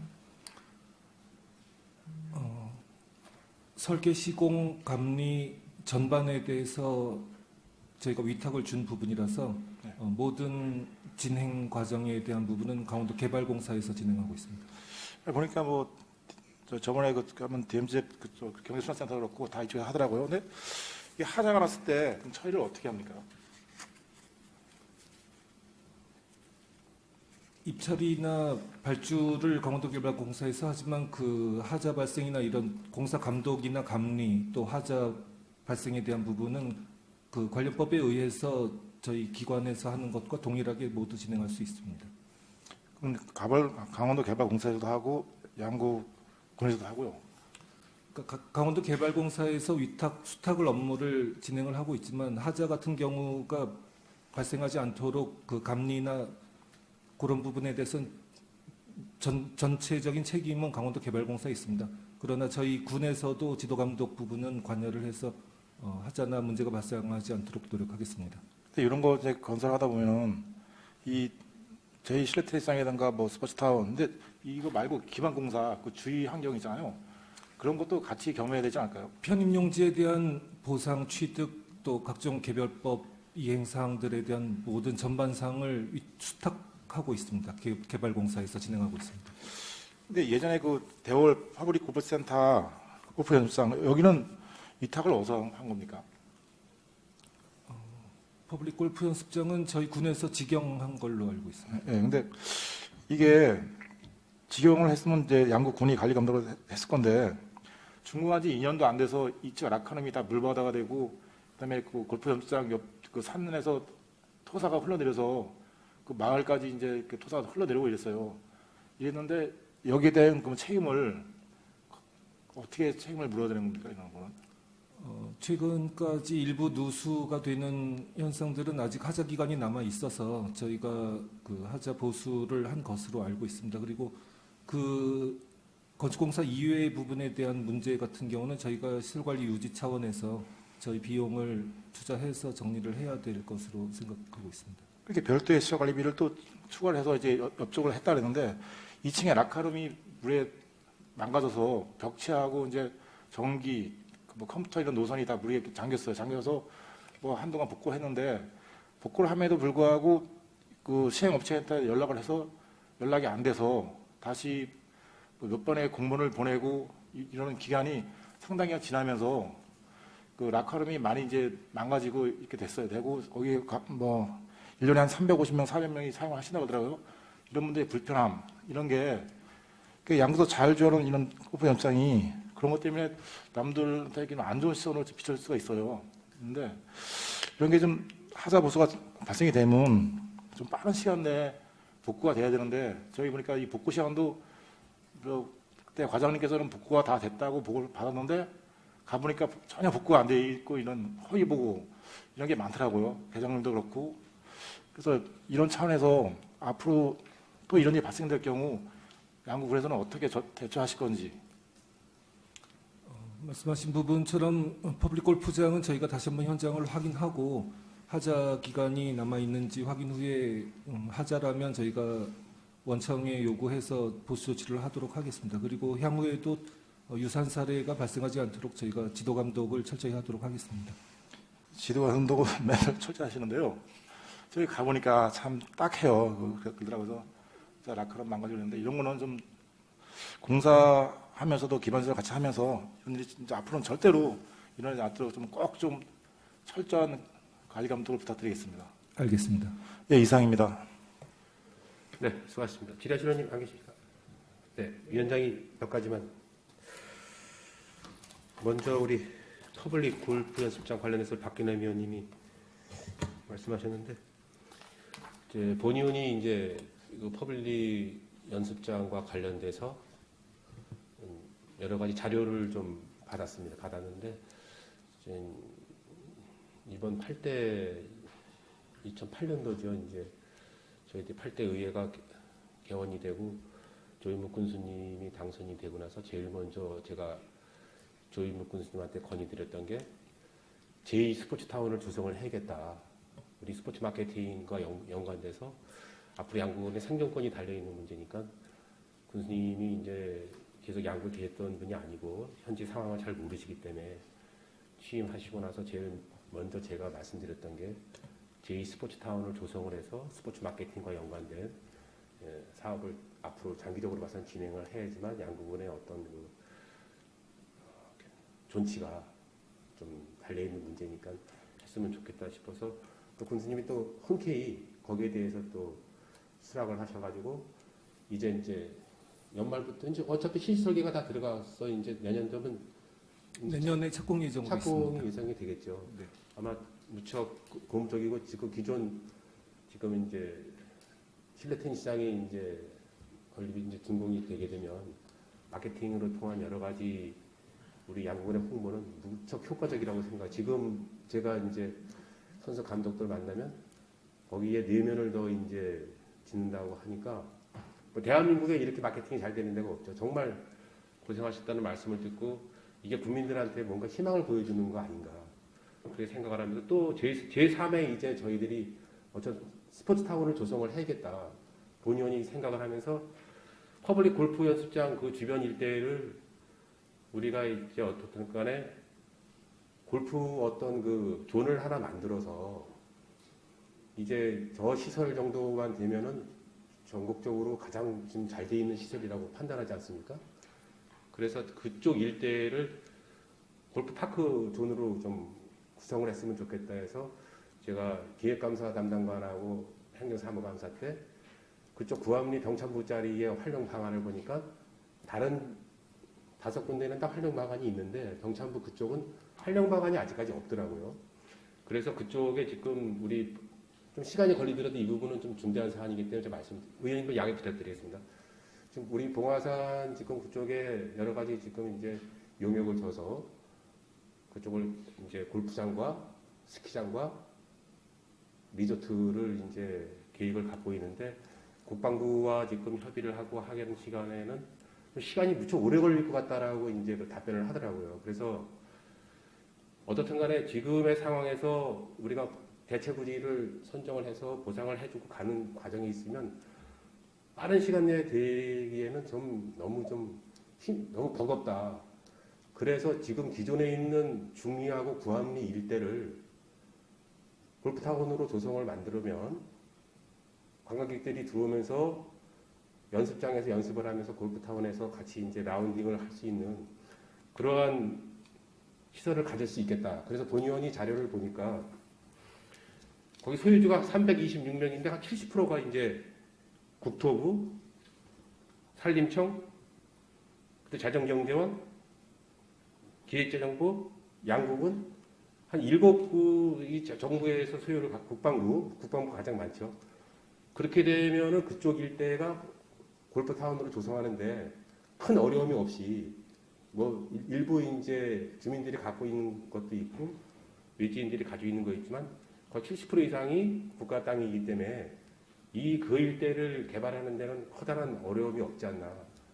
설계 시공 감리 전반에 대해서 저희가 위탁을 준 부분이라서 네. 모든 진행 과정에 대한 부분은 강원도 개발공사에서 진행하고 있습니다. 보니까 뭐 저번에 가면 DMZ 그쪽 경제순환센터 그렇고 다 이쪽에 하더라고요. 근데 이게 하자가 났을 때 그럼 처리를 어떻게 합니까? 입찰이나 발주를 강원도개발공사에서 하지만 그 하자 발생이나 이런 공사 감독이나 감리 또 하자 발생에 대한 부분은 그 관련법에 의해서 저희 기관에서 하는 것과 동일하게 모두 진행할 수 있습니다. 그럼 강원도 개발공사에서도 하고 양구군에서도 하고요. 그러니까 강원도개발공사에서 위탁 수탁을 업무를 진행을 하고 있지만 하자 같은 경우가 발생하지 않도록 그 감리나 그런 부분에 대해서는 전체적인 책임은 강원도개발공사에 있습니다. 그러나 저희 군에서도 지도감독 부분은 관여를 해서 하자나 문제가 발생하지 않도록 노력하겠습니다. 근데 이런 거 이제 건설하다 보면은 이 제2실내트레이상이라든가 뭐 스포츠타운, 근데 이거 말고 기반공사 그 주위 환경 있잖아요. 그런 것도 같이 겸해야 되지 않을까요? 편입용지에 대한 보상 취득 또 각종 개별법 이행 사항들에 대한 모든 전반상을 수탁하고 있습니다. 개발공사에서 진행하고 있습니다. 근데 예전에 그 대월 파브릭 골프센터 골프 연습장 여기는 위탁을 어디서 한 겁니까? 퍼블릭 골프 연습장은 저희 군에서 직영한 걸로 알고 있습니다. 예, 근데 이게 직영을 했으면 이제 양구 군이 관리 감독을 했을 건데 준공한 지 2년도 안 돼서 이쪽 라카놈이 다 물바다가 되고 그다음에 그 골프 연습장 옆 그 산에서 토사가 흘러내려서 그 마을까지 이제 그 토사가 흘러내리고 이랬어요. 이랬는데 여기에 대한 그 책임을 어떻게 책임을 물어야 되는 겁니까 이런 거는? 최근까지 일부 누수가 되는 현상들은 아직 하자 기간이 남아 있어서 저희가 그 하자 보수를 한 것으로 알고 있습니다. 그리고 그 건축공사 이외의 부분에 대한 문제 같은 경우는 저희가 시설관리 유지 차원에서 저희 비용을 투자해서 정리를 해야 될 것으로 생각하고 있습니다. 이렇게 별도의 시설관리비를 또 추가를 해서 이제 옆쪽으로 했다 그랬는데 2층에 라카룸이 물에 망가져서 벽체하고 이제 전기 뭐 컴퓨터 이런 노선이 다 물에 잠겼어요. 잠겨서 뭐 한동안 복구를 했는데 복구를 함에도 불구하고 그 시행업체한테 연락을 해서 연락이 안 돼서 다시 몇 번의 공문을 보내고 이러는 기간이 상당히 지나면서 그 라카룸이 많이 이제 망가지고 이렇게 됐어요. 되고 거기 뭐 1년에 한 350명, 400명이 사용하신다고 하더라고요. 이런 분들의 불편함 이런 게 양구도 잘 지어놓은 이런 골프 연습장이 그런 것 때문에 남들에게는 안 좋은 시선으로 비춰질 수가 있어요. 그런데 이런 게 좀 하자 보수가 발생이 되면 좀 빠른 시간 내에 복구가 돼야 되는데 저희 보니까 이 복구 시간도 그때 과장님께서는 복구가 다 됐다고 보고를 받았는데 가보니까 전혀 복구가 안 돼 있고 이런 허위 보고 이런 게 많더라고요. 회장님도 그렇고. 그래서 이런 차원에서 앞으로 또 이런 일이 발생될 경우 양구군에서는 어떻게 대처하실 건지. 말씀하신 부분처럼 퍼블릭 골프장은 저희가 다시 한번 현장을 확인하고 하자 기간이 남아 있는지 확인 후에 하자라면 저희가 원청에 요구해서 보수 조치를 하도록 하겠습니다. 그리고 향후에도 유사한 사례가 발생하지 않도록 저희가 지도 감독을 철저히 하도록 하겠습니다. 지도 감독은 맨날 철저하시는데요. 저희 가보니까 참 딱해요. 그러더라고요. 라카룸 망가지고 있는데 이런 거는 좀 공사하면서도 기반시설 같이 하면서 이런 일이 진짜 앞으로는 절대로 일어나지 않도록 좀 꼭 좀 철저한 관리 감독을 부탁드리겠습니다. 알겠습니다. 예, 이상입니다. 네, 수고하셨습니다. 지뢰실원님 안 계십니까? 네, 위원장이 몇 가지만. 먼저 우리 퍼블릭 골프 연습장 관련해서 박근혜 위원님이 말씀하셨는데 이제 본의원이 이제 그 퍼블릭 연습장과 관련돼서 여러 가지 자료를 좀 받았는데 이제 이번 8대 2008년도죠. 이제 저희들 8대 의회가 개원이 되고 조인묵 군수님이 당선이 되고 나서 제일 먼저 제가 조인묵 군수님한테 건의드렸던 게 제2 스포츠타운을 조성을 해야겠다. 우리 스포츠 마케팅과 연관돼서 앞으로 양구군의 생존권이 달려있는 문제니까 군수님이 이제 계속 야구 계했던 분이 아니고 현지 상황을 잘 모르시기 때문에 취임하시고 나서 제일 먼저 제가 말씀드렸던 게 제2스포츠타운을 조성을 해서 스포츠 마케팅과 연관된 사업을 앞으로 장기적으로 봐서는 진행을 해야지만 양구군의 어떤 그 존치가 좀 달려있는 문제니까 했으면 좋겠다 싶어서 또 군수님이 또 흔쾌히 거기에 대해서 또 수락을 하셔가지고 이제 연말부터 이제 어차피 실설계가 다 들어가서 이제 내년 되면 내년에 착공 예정으로 착공이 있습니다. 예상이 되겠죠. 네. 아마 무척 고무적이고 지금 기존 지금 이제 실내 테니스장이 이제 건립이 이제 준공이 되게 되면 마케팅으로 통한 여러 가지 우리 양궁의 홍보는 무척 효과적이라고 생각. 지금 제가 이제 선수 감독들 만나면 거기에 내면을 더 이제 짓는다고 하니까 뭐 대한민국에 이렇게 마케팅이 잘 되는 데가 없죠. 정말 고생하셨다는 말씀을 듣고 이게 국민들한테 뭔가 희망을 보여주는 거 아닌가 그렇게 생각을 하면서 또 제3회 이제 저희들이 어떤 스포츠타운을 조성을 해야겠다 본의원이 생각을 하면서 퍼블릭 골프 연습장 그 주변 일대를 우리가 이제 어떻든 간에 골프 어떤 그 존을 하나 만들어서 이제 저 시설 정도만 되면은 전국적으로 가장 지금 잘 돼 있는 시설이라고 판단하지 않습니까? 그래서 그쪽 일대를 골프파크 존으로 좀 구성을 했으면 좋겠다 해서 제가 기획감사 담당관하고 행정사무감사 때 그쪽 구암리 병참부 자리의 활용 방안을 보니까 다른 5군데는 다 활용 방안이 있는데 병참부 그쪽은 활용 방안이 아직까지 없더라고요. 그래서 그쪽에 지금 우리 좀 시간이 걸리더라도 이 부분은 좀 중대한 사안이기 때문에 의원님도 양해 부탁드리겠습니다. 지금 우리 봉화산 지금 그쪽에 여러 가지 지금 이제 용역을 줘서 그쪽을 이제 골프장과 스키장과 리조트를 이제 계획을 갖고 있는데 국방부와 지금 협의를 하고 하는 시간에는 시간이 무척 오래 걸릴 것 같다라고 이제 그 답변을 하더라고요. 그래서 어떻든 간에 지금의 상황에서 우리가 대체부지를 선정을 해서 보상을 해주고 가는 과정이 있으면 빠른 시간 내에 되기에는 너무 버겁다. 그래서 지금 기존에 있는 중리하고 구암리 일대를 골프타운으로 조성을 만들면 관광객들이 들어오면서 연습장에서 연습을 하면서 골프타운에서 같이 이제 라운딩을 할 수 있는 그러한 시설을 가질 수 있겠다. 그래서 본의원이 자료를 보니까 거기 소유주가 326명인데 한 70%가 이제 국토부, 산림청, 그때 자정경제원, 기획재정부, 양국은 한 7구 정부에서 소유를 갖고 국방부가 가장 많죠. 그렇게 되면은 그쪽 일대가 골프타운으로 조성하는데 큰 어려움이 없이 뭐 일부 이제 주민들이 갖고 있는 것도 있고 외지인들이 가지고 있는 거 있지만 거의 70% 이상이 국가 땅이기 때문에 그 일대를 개발하는 데는 커다란 어려움이 없지 않나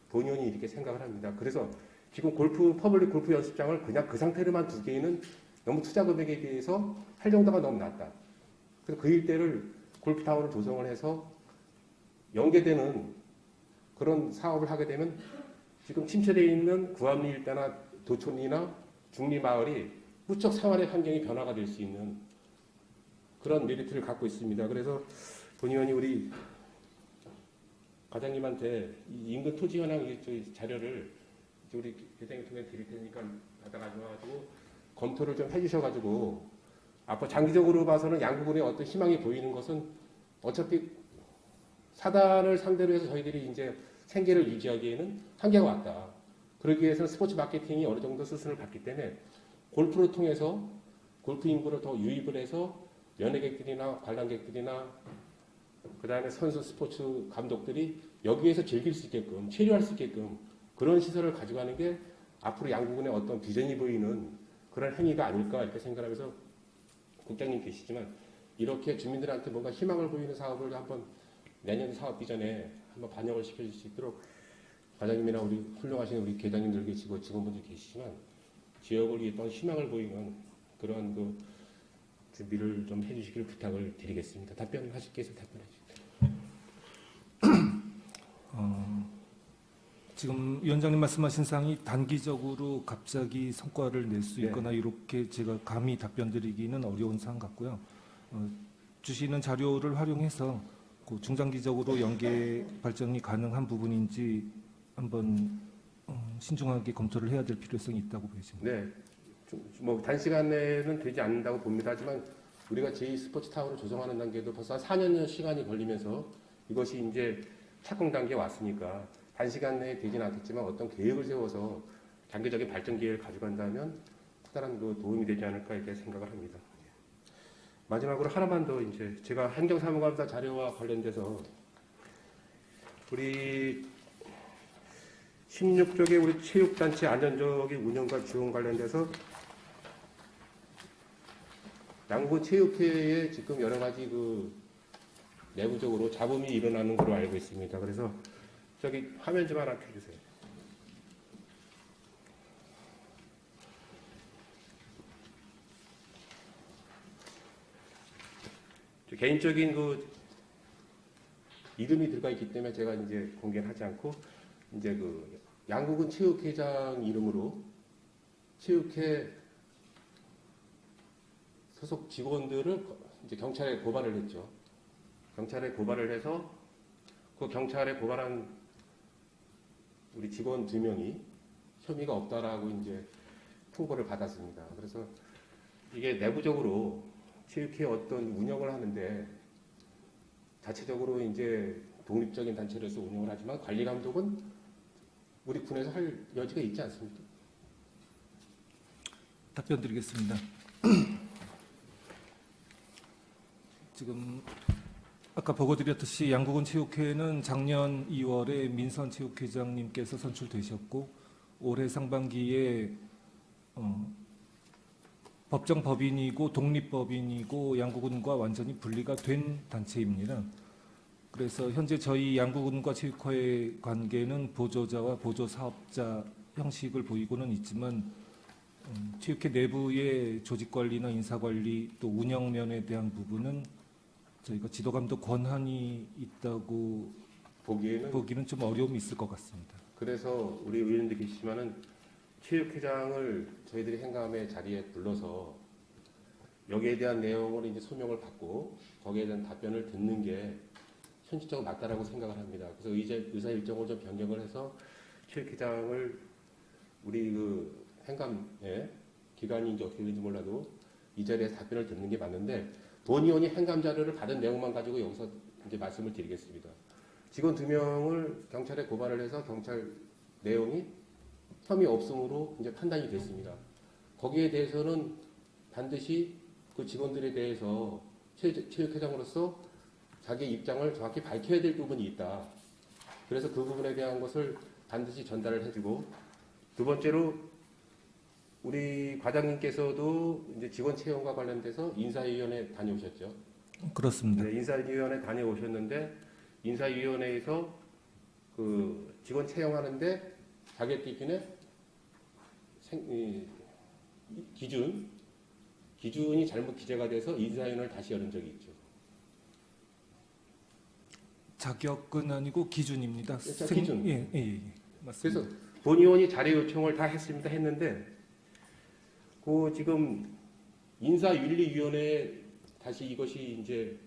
본의원이 이렇게 생각을 합니다. 그래서 지금 퍼블릭 골프 연습장을 그냥 그 상태로만 두기에는 너무 투자 금액에 비해서 활용도가 너무 낮다. 그래서 그 일대를 골프타운을 조성을 해서 연계되는 그런 사업을 하게 되면 지금 침체되어 있는 구암리 일대나 도촌이나 중리 마을이 무척 생활의 환경이 변화가 될 수 있는 그런 메리트를 갖고 있습니다. 그래서 본의원이 우리 과장님한테 이 인근 토지 현황 자료를 우리 회장님 통해 드릴 테니까 받아가지고 검토를 좀 해주셔가지고 앞으로 장기적으로 봐서는 양구군에 어떤 희망이 보이는 것은 어차피 사단을 상대로 해서 저희들이 이제 생계를 유지하기에는 한계가 왔다. 그러기 위해서는 스포츠 마케팅이 어느 정도 수순을 받기 때문에 골프를 통해서 골프 인구를 더 유입을 해서 연예객들이나 관람객들이나 그 다음에 선수 스포츠 감독들이 여기에서 즐길 수 있게끔 체류할 수 있게끔 그런 시설을 가져가는 게 앞으로 양구군의 어떤 비전이 보이는 그런 행위가 아닐까 이렇게 생각하면서 국장님 계시지만 이렇게 주민들한테 뭔가 희망을 보이는 사업을 한번 내년 사업 비전에 한번 반영을 시켜줄 수 있도록 과장님이나 우리 훌륭하신 우리 계장님들 계시고 직원분들 계시지만 지역을 위해 어떤 희망을 보이는 그런 그 준비를 좀 해주시기를 부탁을 드리겠습니다. 답변하실 게 있으면 답변해 주세요. 지금 위원장님 말씀하신 사항이 단기적으로 갑자기 성과를 낼 수 네. 있거나 이렇게 제가 감히 답변드리기는 어려운 사항 같고요. 주시는 자료를 활용해서 그 중장기적으로 연계 발전이 가능한 부분인지 한번 신중하게 검토를 해야 될 필요성이 있다고 보여집니다. 네, 뭐 단시간 내에는 되지 않는다고 봅니다. 하지만 우리가 제2스포츠타워를 조성하는 단계도 벌써 한 4년 시간이 걸리면서 이것이 이제 착공 단계에 왔으니까 단시간 내에 되지는 않겠지만 어떤 계획을 세워서 장기적인 발전 기회를 가져간다면 커다란 그 도움이 되지 않을까 이렇게 생각을 합니다. 마지막으로 하나만 더 이제 제가 행정사무감사 자료와 관련돼서 우리 16쪽에 우리 체육단체 안전적인 운영과 지원 관련돼서 양구 체육회에 지금 여러 가지 그 내부적으로 잡음이 일어나는 걸로 알고 있습니다. 그래서 저기 화면 좀 하나 켜주세요. 개인적인 그 이름이 들어가 있기 때문에 제가 이제 공개는 하지 않고 이제 그 양국은 체육회장 이름으로 체육회 소속 직원들을 이제 경찰에 고발을 했죠. 경찰에 고발을 해서 그 경찰에 고발한 우리 직원 2명이 혐의가 없다라고 이제 통보를 받았습니다. 그래서 이게 내부적으로 체육회 어떤 운영을 하는데 자체적으로 이제 독립적인 단체로서 운영을 하지만 관리 감독은 우리 군에서 할 여지가 있지 않습니까? 답변 드리겠습니다. 지금 아까 보고드렸듯이 양국은 체육회는 작년 2월에 민선 체육회장님께서 선출되셨고 올해 상반기에 법정 법인이고 독립법인이고 양국은과 완전히 분리가 된 단체입니다. 그래서 현재 저희 양국은과 체육회의 관계는 보조자와 보조사업자 형식을 보이고는 있지만 체육회 내부의 조직관리나 인사관리 또 운영면에 대한 부분은 저희가 지도감독 권한이 있다고 보기는 좀 어려움이 있을 것 같습니다. 그래서 우리 의원님들 계시지만은 체육회장을 저희들이 행감의 자리에 불러서 여기에 대한 내용을 이제 소명을 받고 거기에 대한 답변을 듣는 게 현실적으로 맞다라고 생각을 합니다. 그래서 의사 일정을 좀 변경을 해서 체육회장을 우리 그 행감의 기간이 이제 어떻게 되는지 몰라도 이 자리에서 답변을 듣는 게 맞는데 본 의원이 행감 자료를 받은 내용만 가지고 여기서 이제 말씀을 드리겠습니다. 직원 2명을 경찰에 고발을 해서 경찰 내용이 혐의 없음으로 이제 판단이 됐습니다. 거기에 대해서는 반드시 그 직원들에 대해서 체육회장으로서 자기 입장을 정확히 밝혀야 될 부분이 있다. 그래서 그 부분에 대한 것을 반드시 전달을 해주고 두 번째로 우리 과장님께서도 이제 직원 채용과 관련돼서 인사위원회 다녀오셨죠. 그렇습니다. 네, 인사위원회 다녀오셨는데 인사위원회에서 그 직원 채용하는데 자격기준에 기준이 잘못 기재가 돼서 인사위원회를 다시 열은 적이 있죠. 자격은 아니고 기준입니다. 기준. 예, 맞습니다. 그래서 본 의원이 자료 요청을 다 했는데 그 지금 인사윤리위원회에 다시 이것이 이제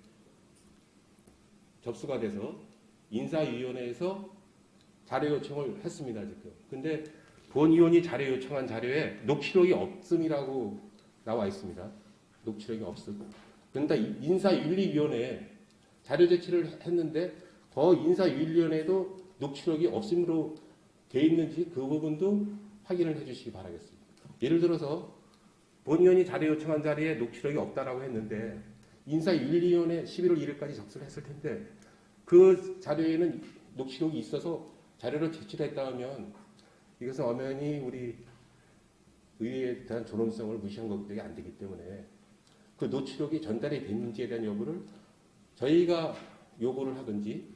접수가 돼서 인사위원회에서 자료 요청을 했습니다 지금. 근데 본 의원이 자료 요청한 자료에 녹취록이 없음이라고 나와 있습니다. 녹취록이 없음. 그런데 인사윤리위원회에 자료 제출을 했는데 더 인사윤리위원회도 녹취록이 없음으로 돼 있는지 그 부분도 확인을 해주시기 바라겠습니다. 예를 들어서 본 의원이 자료 요청한 자리에 녹취록이 없다라고 했는데 인사윤리위원회 11월 1일까지 접수를 했을 텐데 그 자료에는 녹취록이 있어서 자료를 제출했다 하면 이것은 엄연히 우리 의회에 대한 존엄성을 무시한 것밖에 안 되기 때문에 그 녹취록이 전달이 됐는지에 대한 여부를 저희가 요구를 하든지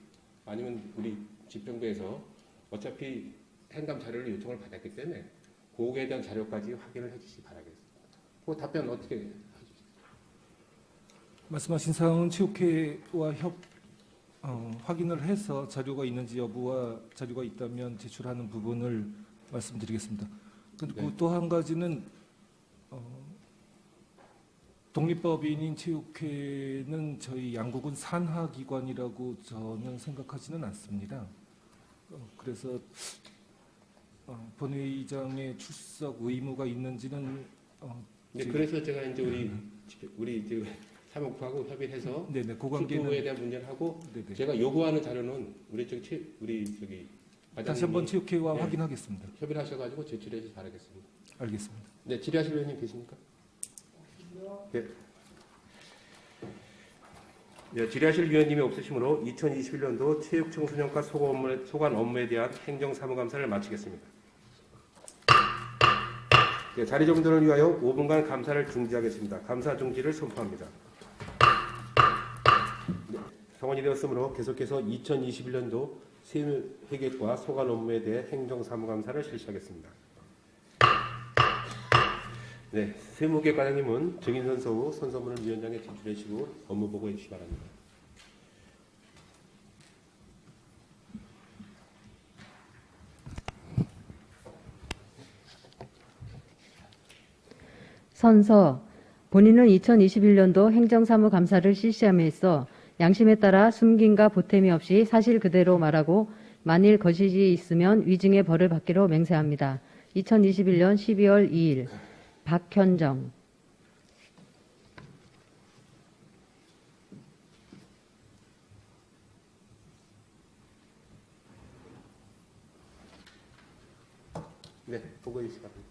아니면 우리 집행부에서 어차피 행감 자료를 요청을 받았기 때문에 그거에 대한 자료까지 확인을 해주시기 바라겠습니다. 그 답변 어떻게 해주시죠? 말씀하신 사항은 체육회와 확인을 해서 자료가 있는지 여부와 자료가 있다면 제출하는 부분을 말씀드리겠습니다. 그리고 네. 또 한 가지는 독립법인인 체육회는 저희 양국은 산하기관이라고 저는 생각하지는 않습니다. 그래서 본회의장의 출석 의무가 있는지는 네, 그래서 제가 이제 우리 이제 사무국하고 협의해서 네네 그 출두에 관계는 대한 문제를 하고 네네. 제가 요구하는 자료는 우리 다시 한번 과장님이 체육회와 네. 확인하겠습니다. 협의를 하셔가지고 제출해 주시기 바라겠습니다. 알겠습니다. 네, 질의하실 의원님 계십니까? 네. 네, 질의하실 위원님이 없으시므로 2021년도 체육청소년과 소관 업무에 대한 행정사무감사를 마치겠습니다. 네, 자리 정돈을 위하여 5분간 감사를 중지하겠습니다. 감사 중지를 선포합니다. 네, 성원이 되었으므로 계속해서 2021년도 세무회계과 소관 업무에 대해 행정사무감사를 실시하겠습니다. 네, 세무계 과장님은 증인 선서 후 선서문을 위원장에 제출해 주시고 업무 보고해 주시기 바랍니다. 선서. 본인은 2021년도 행정사무감사를 실시함에 있어 양심에 따라 숨김과 보탬이 없이 사실 그대로 말하고 만일 거짓이 있으면 위증의 벌을 받기로 맹세합니다. 2021년 12월 2일 박현정. 네, 보고해 주시기 바랍니다.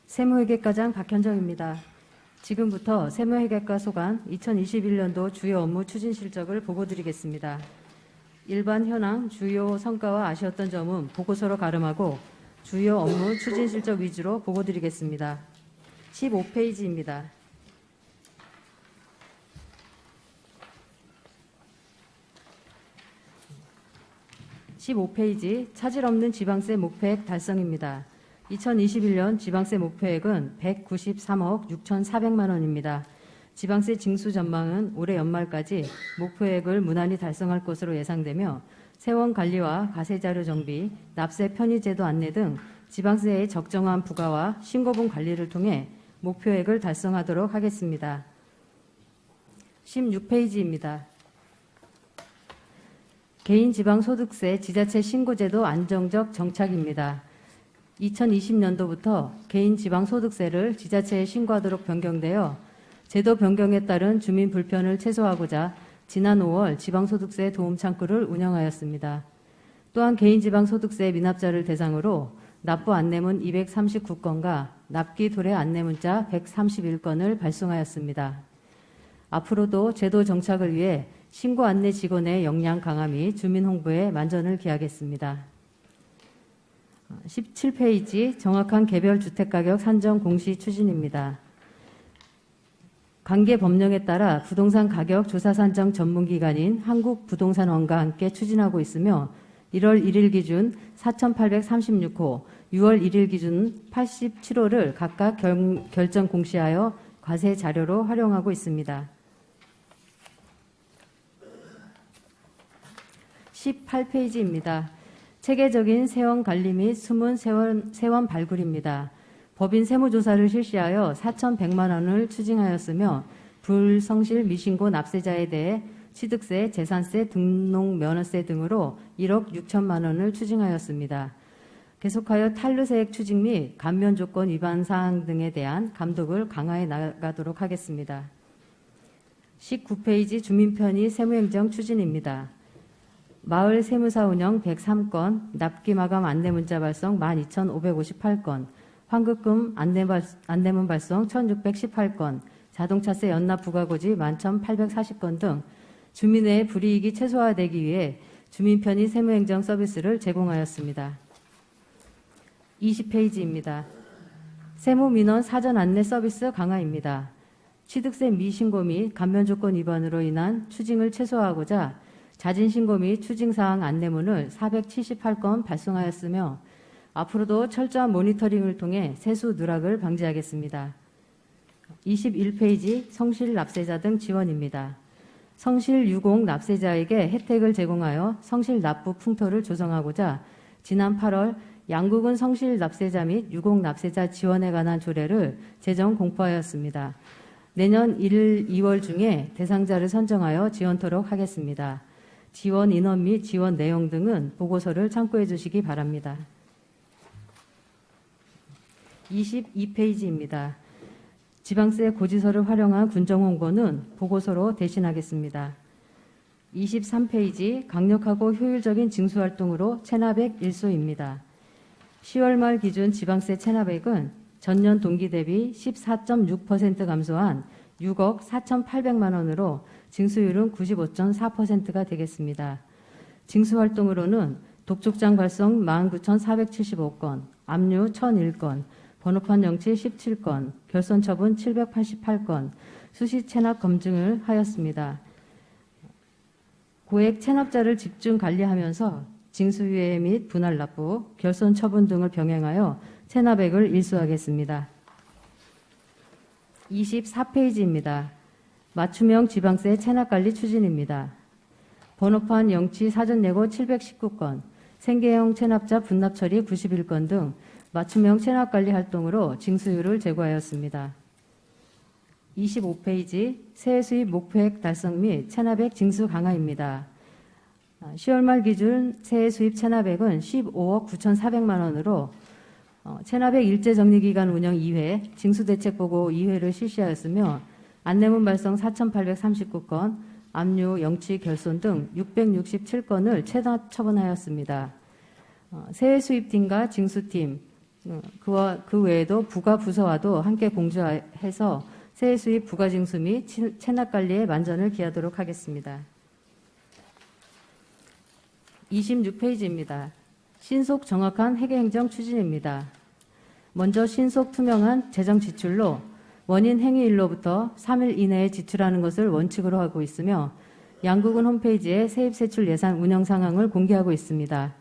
세무회계과장 박현정입니다. 지금부터 세무회계과 소관 2021년도 주요 업무 추진 실적을 보고드리겠습니다. 일반 현황 주요 성과와 아쉬웠던 점은 보고서로 가름하고 주요 업무 추진 실적 위주로 보고드리겠습니다. 15페이지입니다. (15페이지) 차질 없는 지방세 목표액 달성입니다. 2021년 지방세 목표액은 193억 6,400만 원입니다. 지방세 징수 전망은 올해 연말까지 목표액을 무난히 달성할 것으로 예상되며 세원 관리와 가세자료 정비, 납세 편의제도 안내 등 지방세의 적정한 부과와 신고분 관리를 통해 목표액을 달성하도록 하겠습니다. 16페이지입니다. 개인지방소득세 지자체 신고제도 안정적 정착입니다. 2020년도부터 개인지방소득세를 지자체에 신고하도록 변경되어 제도 변경에 따른 주민 불편을 최소화하고자 지난 5월 지방소득세 도움창구를 운영하였습니다. 또한 개인지방소득세 미납자를 대상으로 납부 안내문 239건과 납기 도래 안내문자 131건을 발송하였습니다. 앞으로도 제도 정착을 위해 신고 안내 직원의 역량 강화 및 주민 홍보에 만전을 기하겠습니다. 17페이지 정확한 개별 주택가격 산정 공시 추진입니다. 관계 법령에 따라 부동산 가격 조사 산정 전문기관인 한국부동산원과 함께 추진하고 있으며 1월 1일 기준 4,836호, 6월 1일 기준 87호를 각각 결정 공시하여 과세 자료로 활용하고 있습니다. 18페이지입니다. 체계적인 세원 관리 및 숨은 세원 발굴입니다. 법인 세무조사를 실시하여 4,100만 원을 추징하였으며 불성실 미신고 납세자에 대해 취득세, 재산세, 등록면허세 등으로 1억 6천만 원을 추징하였습니다. 계속하여 탈루세액 추징 및 감면 조건 위반 사항 등에 대한 감독을 강화해 나가도록 하겠습니다. 19페이지 주민편의 세무행정 추진입니다. 마을 세무사 운영 103건, 납기 마감 안내문자 발송 12,558건, 환급금 안내문 발송 1,618건, 자동차세 연납 부과고지 11,840건 등 주민의 불이익이 최소화되기 위해 주민편의 세무행정 서비스를 제공하였습니다. 20페이지입니다. 세무민원 사전 안내 서비스 강화입니다. 취득세 미신고 및 감면 조건 위반으로 인한 추징을 최소화하고자 자진신고 및 추징사항 안내문을 478건 발송하였으며 앞으로도 철저한 모니터링을 통해 세수 누락을 방지하겠습니다. 21페이지 성실 납세자 등 지원입니다. 성실 유공 납세자에게 혜택을 제공하여 성실 납부 풍토를 조성하고자 지난 8월 양국은 성실 납세자 및 유공 납세자 지원에 관한 조례를 제정 공포하였습니다. 내년 1, 2월 중에 대상자를 선정하여 지원토록 하겠습니다. 지원 인원 및 지원 내용 등은 보고서를 참고해 주시기 바랍니다. 22페이지입니다. 지방세 고지서를 활용한 군정 홍보는 보고서로 대신하겠습니다. 23페이지 강력하고 효율적인 징수활동으로 체납액 일소입니다. 10월 말 기준 지방세 체납액은 전년 동기 대비 14.6% 감소한 6억 4,800만 원으로 징수율은 95.4%가 되겠습니다. 징수활동으로는 독촉장 발송 19,475건, 압류 1,001건, 번호판 영치 17건, 결손 처분 788건, 수시 체납 검증을 하였습니다. 고액 체납자를 집중 관리하면서 징수유예 및 분할 납부, 결손 처분 등을 병행하여 체납액을 일소하겠습니다. 24페이지입니다. 맞춤형 지방세 체납관리 추진입니다. 번호판 영치 사전예고 719건, 생계형 체납자 분납 처리 91건 등 맞춤형 체납관리 활동으로 징수율을 제고하였습니다. 25페이지 세액 수입 목표액 달성 및 체납액 징수 강화입니다. 10월 말 기준 세액 수입 체납액은 15억 9,400만 원으로 체납액 일제정리기간 운영 2회, 징수대책보고 2회를 실시하였으며 안내문 발송 4,839건, 압류, 영치, 결손 등 667건을 체납 처분하였습니다. 세액 수입팀과 징수팀, 그 외에도 부가 부서와도 함께 공조해서 세액 수입 부가징수 및 체납관리에 만전을 기하도록 하겠습니다. 26페이지입니다. 신속 정확한 회계행정 추진입니다. 먼저 신속 투명한 재정 지출로 원인 행위일로부터 3일 이내에 지출하는 것을 원칙으로 하고 있으며 양국은 홈페이지에 세입세출 예산 운영 상황을 공개하고 있습니다.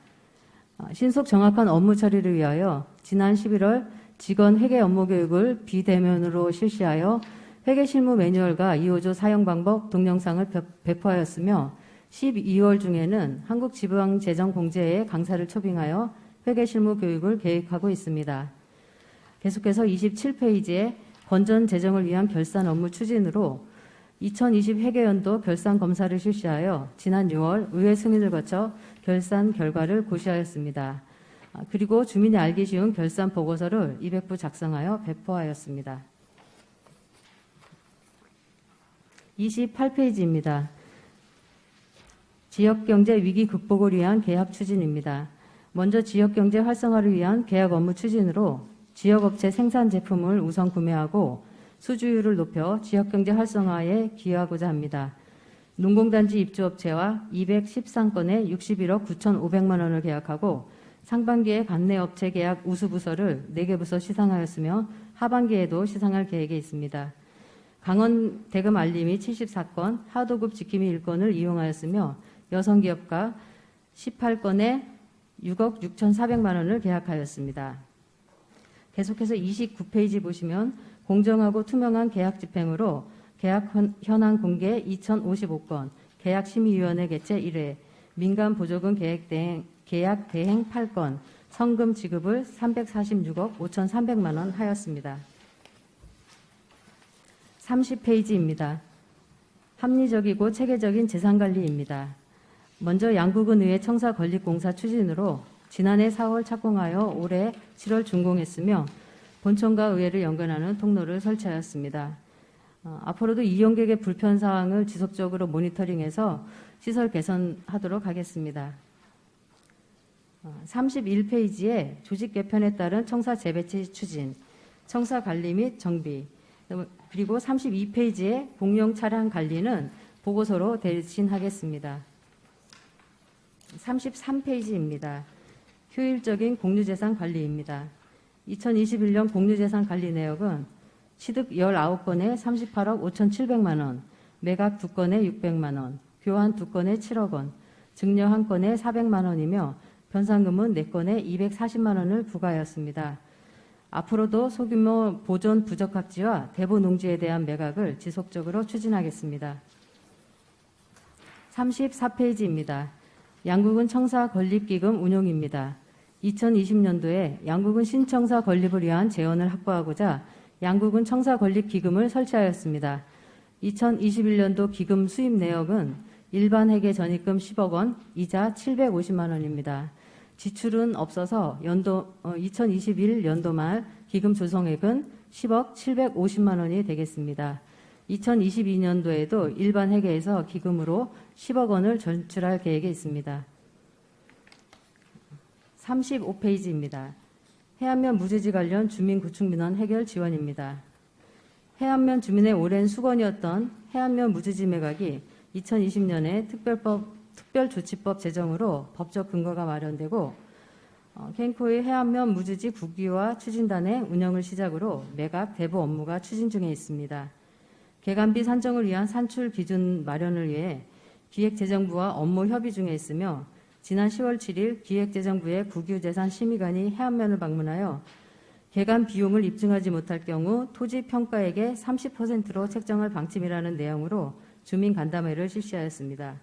신속 정확한 업무 처리를 위하여 지난 11월 직원 회계 업무 교육을 비대면으로 실시하여 회계 실무 매뉴얼과 2호조 사용 방법 동영상을 배포하였으며 12월 중에는 한국지방재정공제회의 강사를 초빙하여 회계 실무 교육을 계획하고 있습니다. 계속해서 27페이지에 건전 재정을 위한 결산 업무 추진으로 2020 회계연도 결산 검사를 실시하여 지난 6월 의회 승인을 거쳐 결산 결과를 고시하였습니다. 그리고 주민이 알기 쉬운 결산 보고서를 200부 작성하여 배포하였습니다. 28페이지입니다. 지역경제 위기 극복을 위한 계약 추진입니다. 먼저 지역경제 활성화를 위한 계약 업무 추진으로 지역업체 생산 제품을 우선 구매하고 수주율을 높여 지역경제 활성화에 기여하고자 합니다. 농공단지 입주업체와 213건의 61억 9,500만 원을 계약하고 상반기에 관내업체 계약 우수부서를 4개 부서 시상하였으며 하반기에도 시상할 계획에 있습니다. 강원 대금 알림이 74건, 하도급 지킴이 1건을 이용하였으며 여성기업과 18건에 6억 6,400만 원을 계약하였습니다. 계속해서 29페이지 보시면 공정하고 투명한 계약 집행으로 계약 현황 공개 2,055건, 계약심의위원회 개최 1회, 민간 보조금 계약 대행 8건, 성금 지급을 346억 5,300만 원 하였습니다. 30페이지입니다. 합리적이고 체계적인 재산관리입니다. 먼저 양국은 의회 청사 건립공사 추진으로 지난해 4월 착공하여 올해 7월 준공했으며 본청과 의회를 연결하는 통로를 설치하였습니다. 앞으로도 이용객의 불편사항을 지속적으로 모니터링해서 시설 개선하도록 하겠습니다. 31페이지에 조직 개편에 따른 청사 재배치 추진, 청사 관리 및 정비, 그리고 32페이지에 공용 차량 관리는 보고서로 대신하겠습니다. 33페이지입니다. 효율적인 공유재산 관리입니다. 2021년 공유재산 관리 내역은 취득 19건에 38억 5,700만 원, 매각 2건에 600만 원, 교환 2건에 7억 원, 증여 1건에 400만 원이며 변상금은 4건에 240만 원을 부과하였습니다. 앞으로도 소규모 보존 부적합지와 대보 농지에 대한 매각을 지속적으로 추진하겠습니다. 34페이지입니다. 양구군 청사 건립기금 운용입니다. 2020년도에 양구군 신청사 건립을 위한 재원을 확보하고자 양구군 청사 건립기금을 설치하였습니다. 2021년도 기금 수입 내역은 일반 회계 전입금 10억 원, 이자 750만 원입니다. 지출은 없어서 2021년도 말 기금 조성액은 10억 750만 원이 되겠습니다. 2022년도에도 일반 회계에서 기금으로 10억 원을 전출할 계획에 있습니다. 35페이지입니다. 해안면 무주지 관련 주민구축민원 해결 지원입니다. 해안면 주민의 오랜 수건이었던 해안면 무주지 매각이 2020년에 특별조치법 제정으로 법적 근거가 마련되고 캔코의 해안면 무주지 국유화 추진단의 운영을 시작으로 매각 대부 업무가 추진 중에 있습니다. 개간비 산정을 위한 산출 기준 마련을 위해 기획재정부와 업무 협의 중에 있으며 지난 10월 7일 기획재정부의 국유재산심의관이 해안면을 방문하여 개간 비용을 입증하지 못할 경우 토지 평가액의 30%로 책정할 방침이라는 내용으로 주민 간담회를 실시하였습니다.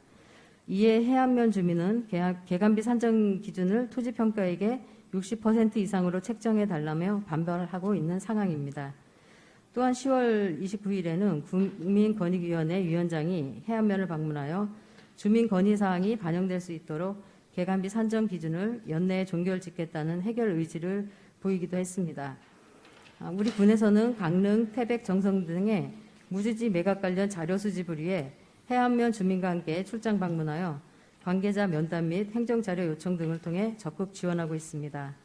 이에 해안면 주민은 개간비 산정 기준을 토지 평가액의 60% 이상으로 책정해 달라며 반발하고 있는 상황입니다. 또한 10월 29일에는 국민권익위원회 위원장이 해안면을 방문하여 주민 건의 사항이 반영될 수 있도록 개간비 산정 기준을 연내에 종결짓겠다는 해결 의지를 보이기도 했습니다. 우리 군에서는 강릉, 태백, 정성 등의 무주지 매각 관련 자료 수집을 위해 해안면 주민과 함께 출장 방문하여 관계자 면담 및 행정자료 요청 등을 통해 적극 지원하고 있습니다.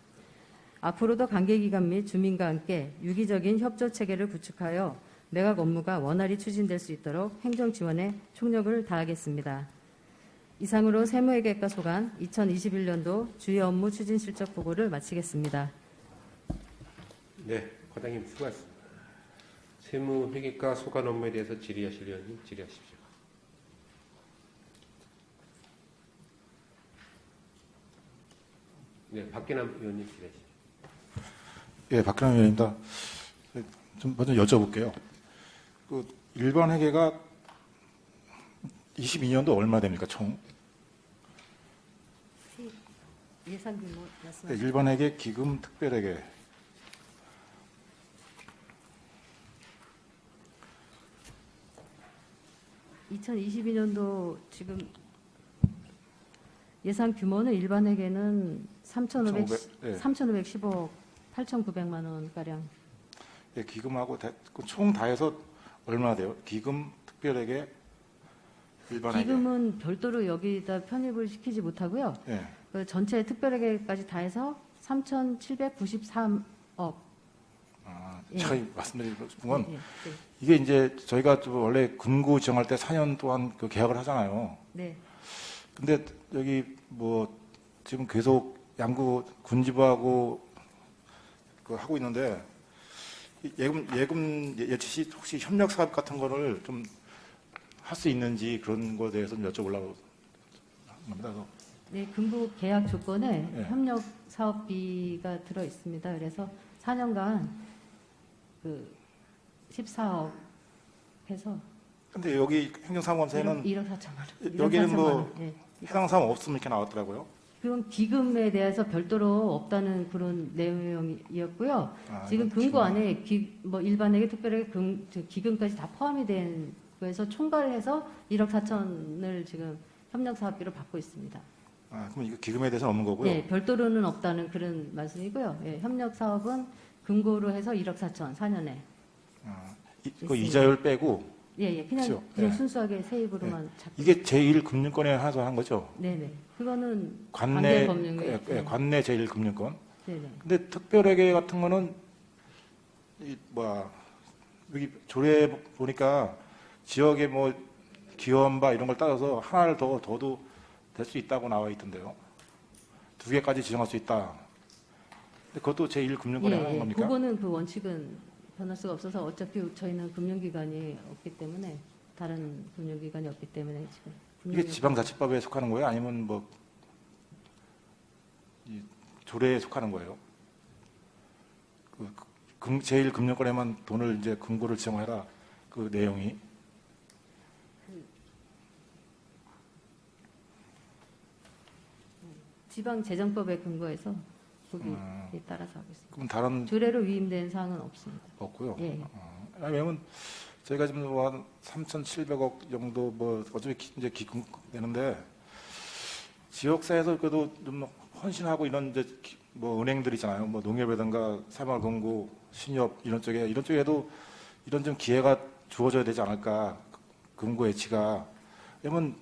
앞으로도 관계기관 및 주민과 함께 유기적인 협조 체계를 구축하여 매각 업무가 원활히 추진될 수 있도록 행정 지원에 총력을 다하겠습니다. 이상으로 세무회계과 소관 2021년도 주요 업무 추진 실적 보고를 마치겠습니다. 네, 과장님 수고하셨습니다. 세무회계과 소관 업무에 대해서 질의하실 의원님 질의하십시오. 네, 박기남 의원님 질의하십시오. 예, 박근혜 의원입니다. 좀 먼저 여쭤볼게요. 그 일반 회계가 22년도 얼마 됩니까, 총? 예산 규모 말씀하십시오. 일반 회계, 기금, 특별회계. 네. 2022년도 지금 예산 규모는 일반 회계는 3,510억 8,900만 원 가량. 예, 기금하고 총 다 해서 얼마나 돼요? 기금, 특별회계, 일반 회계. 기금은 별도로 여기다 편입을 시키지 못하고요. 예. 그 전체 특별회계까지 다 해서 3,793억. 예. 제가 말씀드린 건 네, 네, 이게 이제 저희가 원래 금고 지정할 때 4년 동안 그 계약을 하잖아요. 네. 근데 여기 뭐 지금 계속 양구 군지부하고 그 하고 있는데 예금 예치 시 혹시 협력 사업 같은 거를 좀 할 수 있는지 그런 거에 대해서 좀 여쭤보려고 합니다. 네, 금부 계약 조건에 네. 협력 사업비가 들어 있습니다. 그래서 4년간 그 14억 해서 근데 여기 행정사무감사에는 1억 4천만 원. 여기는 1억 4천만 뭐 원. 네. 해당 사항 없으면 이렇게 나왔더라고요. 그건 기금에 대해서 별도로 없다는 그런 내용이었고요. 지금 금고 지금 안에 뭐 일반회계, 특별회계, 기금까지 다 포함이 된 거에서 총괄을 해서 1억 4천을 지금 협력사업비로 받고 있습니다. 그럼 이거 기금에 대해서는 없는 거고요. 네, 별도로는 없다는 그런 말씀이고요. 예, 협력사업은 금고로 해서 1억 4천 4년에. 그 있습니다. 이자율 빼고 예, 그냥, 그렇죠. 그냥 네. 순수하게 세입으로만 잡고. 이게 제1금융권에 하나서 한 거죠. 네네. 그거는 관내 관계법령에. 예, 관내 제1금융권. 네네. 근데 특별회계 같은 거는 여기 조례 보니까 지역의 뭐 기원바 이런 걸 따져서 하나를 더도 될 수 있다고 나와 있던데요. 2개까지 지정할 수 있다. 근데 그것도 제1금융권에 하는 겁니까? 그거는 그 원칙은 변할 수가 없어서 어차피 저희는 금융기관이 없기 때문에 다른 금융기관이 없기 때문에 지금 이게 지방자치법에 속하는 거예요? 아니면 뭐 이 조례에 속하는 거예요. 제일 금융권에만 돈을 이제 금고를 지정해라 그 내용이. 지방재정법에 근거해서 거기에 따라서 하고 있습니다. 그럼 다른 조례로 위임된 사항은 없습니다. 없고요. 예. 왜냐면 저희가 지금 한 3,700억 정도 뭐 어차피 이제 기금되는데 지역사에서 그래도 좀 헌신하고 이런 이제 뭐 은행들 있잖아요. 뭐 농협이든가 새마을금고, 신협 이런 쪽에도 이런 좀 기회가 주어져야 되지 않을까. 금고 예치가. 왜냐면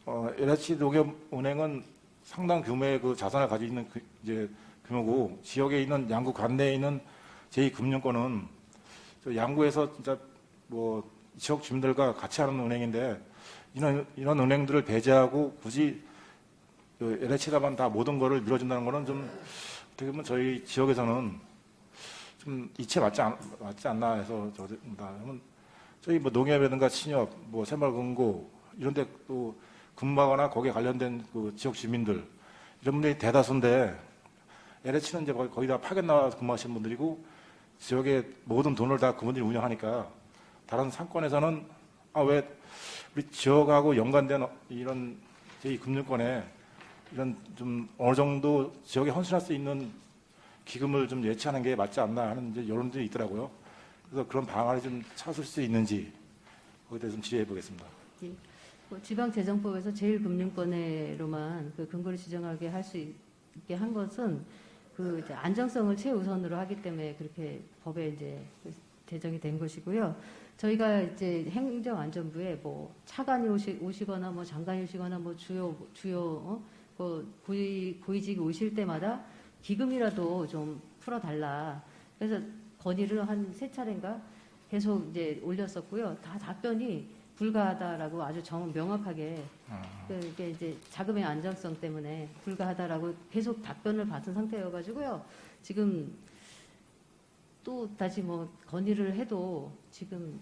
LH 농협은행은 상당 규모의 그 자산을 가지고 있는 이제 규모고 지역에 있는 양구 관내에 있는 제2금융권은 저 양구에서 진짜 뭐 지역 주민들과 같이 하는 은행인데 이런 은행들을 배제하고 굳이 그 LH에다만 다 모든 거를 밀어준다는 거는 좀 어떻게 보면 저희 지역에서는 좀 이치에 맞지 않나 해서 저입니다. 저희 뭐 농협이라든가 신협, 뭐 새마을금고 이런데 또 근무하거나 거기에 관련된 그 지역 주민들 이런 분들이 대다수인데 LH는 이제 거의 다 파견 나와서 근무하시는 분들이고 지역의 모든 돈을 다 그분들이 운영하니까 다른 상권에서는 왜 우리 지역하고 연관된 이런 제2금융권에 이런 좀 어느 정도 지역에 헌신할 수 있는 기금을 좀 예치하는 게 맞지 않나 하는 이제 여론들이 있더라고요. 그래서 그런 방안이 좀 찾을 수 있는지 거기에 대해서 좀 질의해 보겠습니다. 예. 지방재정법에서 제1금융권으로만 그 근거를 지정하게 할 수 있게 한 것은 그 이제 안정성을 최우선으로 하기 때문에 그렇게 법에 이제 제정이 된 것이고요. 저희가 이제 행정안전부에 뭐 차관이 오시거나 뭐 장관이 오시거나 뭐 주요 고위직이 오실 때마다 기금이라도 좀 풀어달라. 그래서 건의를 한 3차례인가 계속 이제 올렸었고요. 다 답변이 불가하다라고 아주 명확하게 이게 이제 자금의 안정성 때문에 불가하다라고 계속 답변을 받은 상태여가지고요. 지금 또 다시 뭐 건의를 해도 지금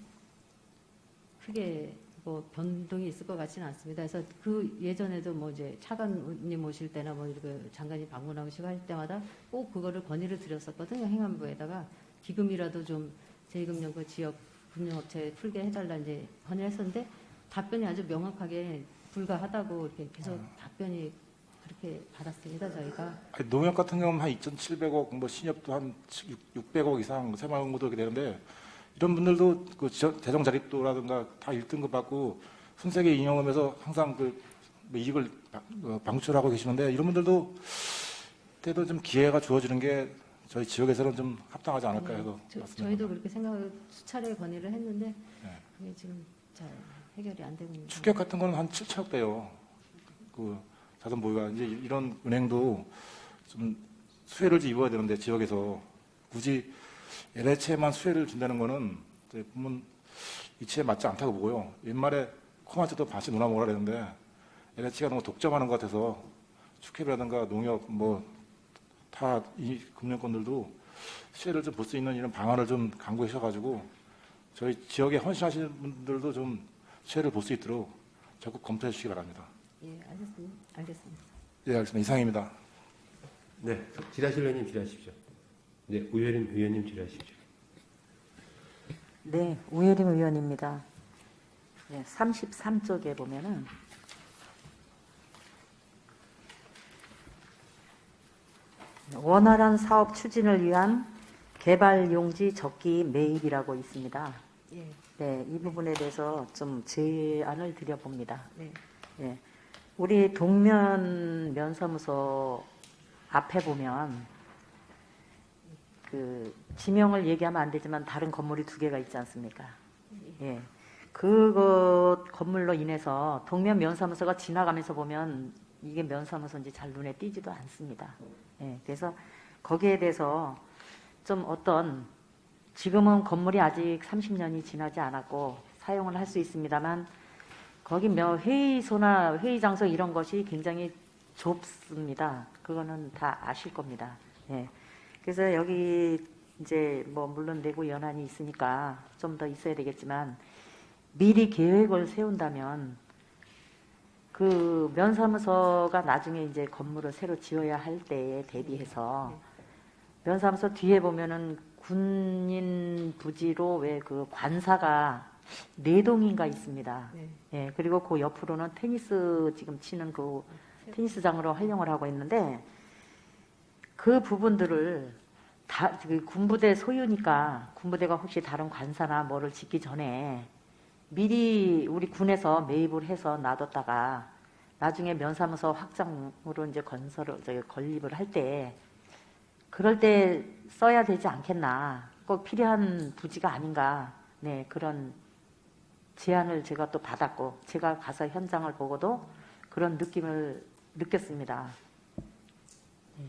크게 뭐 변동이 있을 것 같지는 않습니다. 그래서 그 예전에도 뭐 이제 차관님 오실 때나 뭐 이렇게 장관이 방문하시고 할 때마다 꼭 그거를 건의를 드렸었거든요. 행안부에다가 기금이라도 좀 제2금융권 지역 금융업체에 풀게 해달라 이제 건의를 했었는데 답변이 아주 명확하게 불가하다고 이렇게 계속 답변이 그렇게 받았습니다. 저희가. 농협 같은 경우는 한 2,700억, 뭐 신협도 한 600억 이상, 새마을금고도 이렇게 되는데 이런 분들도 그 재정 자립도라든가 다 1등급 받고 순세계 인용하면서 항상 그 이익을 방출하고 계시는데 이런 분들도 때도 좀 기회가 주어지는 게 저희 지역에서는 좀 합당하지 않을까 해서 저희도 그렇게 생각을 수차례 건의를 했는데 네. 그게 지금 잘 해결이 안 되고 있는 축격 같은 거는 한 7천억 돼요. 그 자산 보유가 이제 이런 은행도 좀 수혜를 좀 입어야 되는데 지역에서 굳이 LH에만 수혜를 준다는 거는 이제 보면 이치에 맞지 않다고 보고요. 옛말에 코마트도 다시 누나 먹으라 그랬는데 LH가 너무 독점하는 것 같아서 축협이라든가 농협 뭐 다 이 금융권들도 수혜를 좀 볼 수 있는 이런 방안을 좀 강구해 주셔가지고 저희 지역에 헌신하시는 분들도 좀 수혜를 볼 수 있도록 적극 검토해 주시기 바랍니다. 예, 알겠습니다. 예, 알겠습니다. 이상입니다. 네, 질의하실 의원님 질의하십시오. 네, 우예림 의원님 질의하십시오. 네, 우예림 의원입니다. 네, 33쪽에 보면은 원활한 사업 추진을 위한 개발 용지 적기 매입이라고 있습니다. 예, 네, 이 부분에 대해서 좀 제안을 드려봅니다. 네. 예, 우리 동면 면사무소 앞에 보면 그 지명을 얘기하면 안 되지만 다른 건물이 2개가 있지 않습니까? 예, 그 건물로 인해서 동면 면사무소가 지나가면서 보면 이게 면사무소인지 잘 눈에 띄지도 않습니다. 예, 그래서 거기에 대해서 좀 어떤 지금은 건물이 아직 30년이 지나지 않았고 사용을 할 수 있습니다만 거기 회의소나 회의 장소 이런 것이 굉장히 좁습니다. 그거는 다 아실 겁니다. 예. 그래서 여기 이제 뭐 물론 내부 연한이 있으니까 좀 더 있어야 되겠지만 미리 계획을 세운다면 그 면사무소가 나중에 이제 건물을 새로 지어야 할 때에 대비해서 면사무소 뒤에 보면은 군인 부지로 왜 그 관사가 4동인가 있습니다. 네. 예, 그리고 그 옆으로는 테니스 지금 치는 그 테니스장으로 활용을 하고 있는데 그 부분들을 다 그 군부대 소유니까 군부대가 혹시 다른 관사나 뭐를 짓기 전에 미리 우리 군에서 매입을 해서 놔뒀다가 나중에 면사무소 확장으로 이제 건립을 할 때 그럴 때 써야 되지 않겠나. 꼭 필요한 부지가 아닌가. 네, 그런 제안을 제가 또 받았고 제가 가서 현장을 보고도 그런 느낌을 느꼈습니다. 네.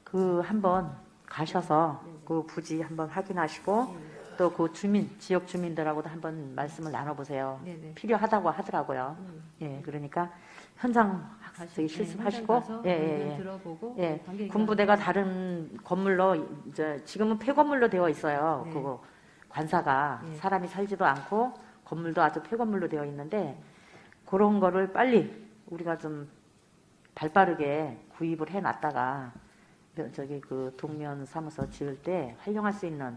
그 한번 가셔서 그 부지 한번 확인하시고 또 그 지역 주민들하고도 한번 말씀을 나눠보세요. 네네. 필요하다고 하더라고요. 예, 그러니까 현장 실습하시고, 예. 들어보고 예, 관계기관 군부대가 다른 건물로 이제 지금은 폐건물로 되어 있어요. 네. 그거 관사가 예. 사람이 살지도 않고 건물도 아주 폐건물로 되어 있는데 그런 거를 빨리 우리가 좀 발빠르게 구입을 해놨다가 저기 그 동면 사무소 지을 때 활용할 수 있는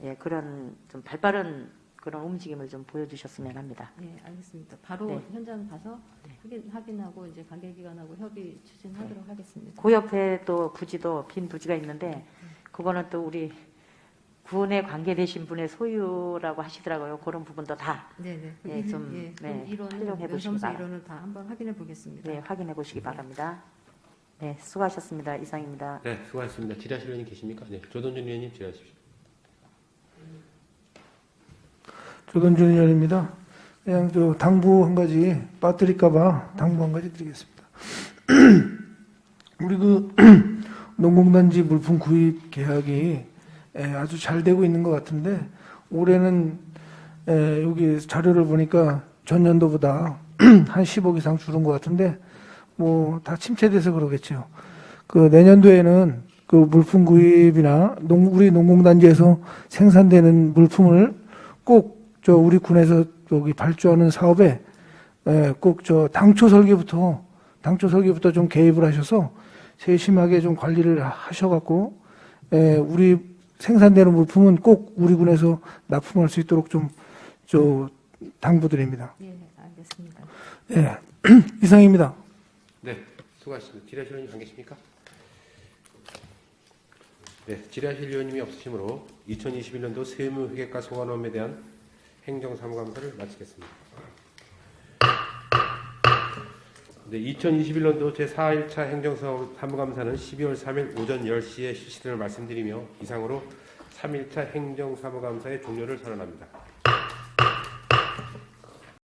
예, 그런 좀 발빠른 그런 움직임을 좀 보여주셨으면 합니다. 예, 알겠습니다. 바로 네. 현장 가서 확인하고 이제 관계기관하고 협의 추진하도록 하겠습니다. 그 옆에 또 부지도 빈 부지가 있는데 그거는 또 우리 군에 관계되신 분의 소유라고 하시더라고요. 그런 부분도 다 네네. 예, 좀, 예, 네, 그럼 이론은 활용해 보시기 면사무소 바랍니다. 이론을 다 한번 확인해 보겠습니다. 네, 확인해 보시기 바랍니다. 네, 수고하셨습니다. 이상입니다. 네, 수고하셨습니다. 질의하실 의원님 계십니까? 네, 조동준 의원님 질의하십시오. 조던준 의원입니다. 그냥 저 당부 한 가지 빠뜨릴까봐 당부 한 가지 드리겠습니다. 우리 그 농공단지 물품 구입 계약이 아주 잘 되고 있는 것 같은데 올해는 여기 자료를 보니까 전년도보다 한 10억 이상 줄은 것 같은데 뭐 다 침체돼서 그러겠죠. 그 내년도에는 그 물품 구입이나 우리 농공단지에서 생산되는 물품을 꼭 저 우리 군에서 여기 발주하는 사업에 꼭 저 당초 설계부터 좀 개입을 하셔서 세심하게 좀 관리를 하셔갖고 우리 생산되는 물품은 꼭 우리 군에서 납품할 수 있도록 좀 당부드립니다. 예, 알겠습니다. 예, 이상입니다. 네, 수고하셨습니다. 질의하실 의원님 안 계십니까? 네, 질의하실 의원님이 없으시므로 2021년도 세무회계과 소관업에 대한 행정사무감사를 마치겠습니다. 네, 2021년도 제4일차 행정사무감사는 12월 3일 오전 10시에 실시됨을 말씀드리며 이상으로 3일차 행정사무감사의 종료를 선언합니다.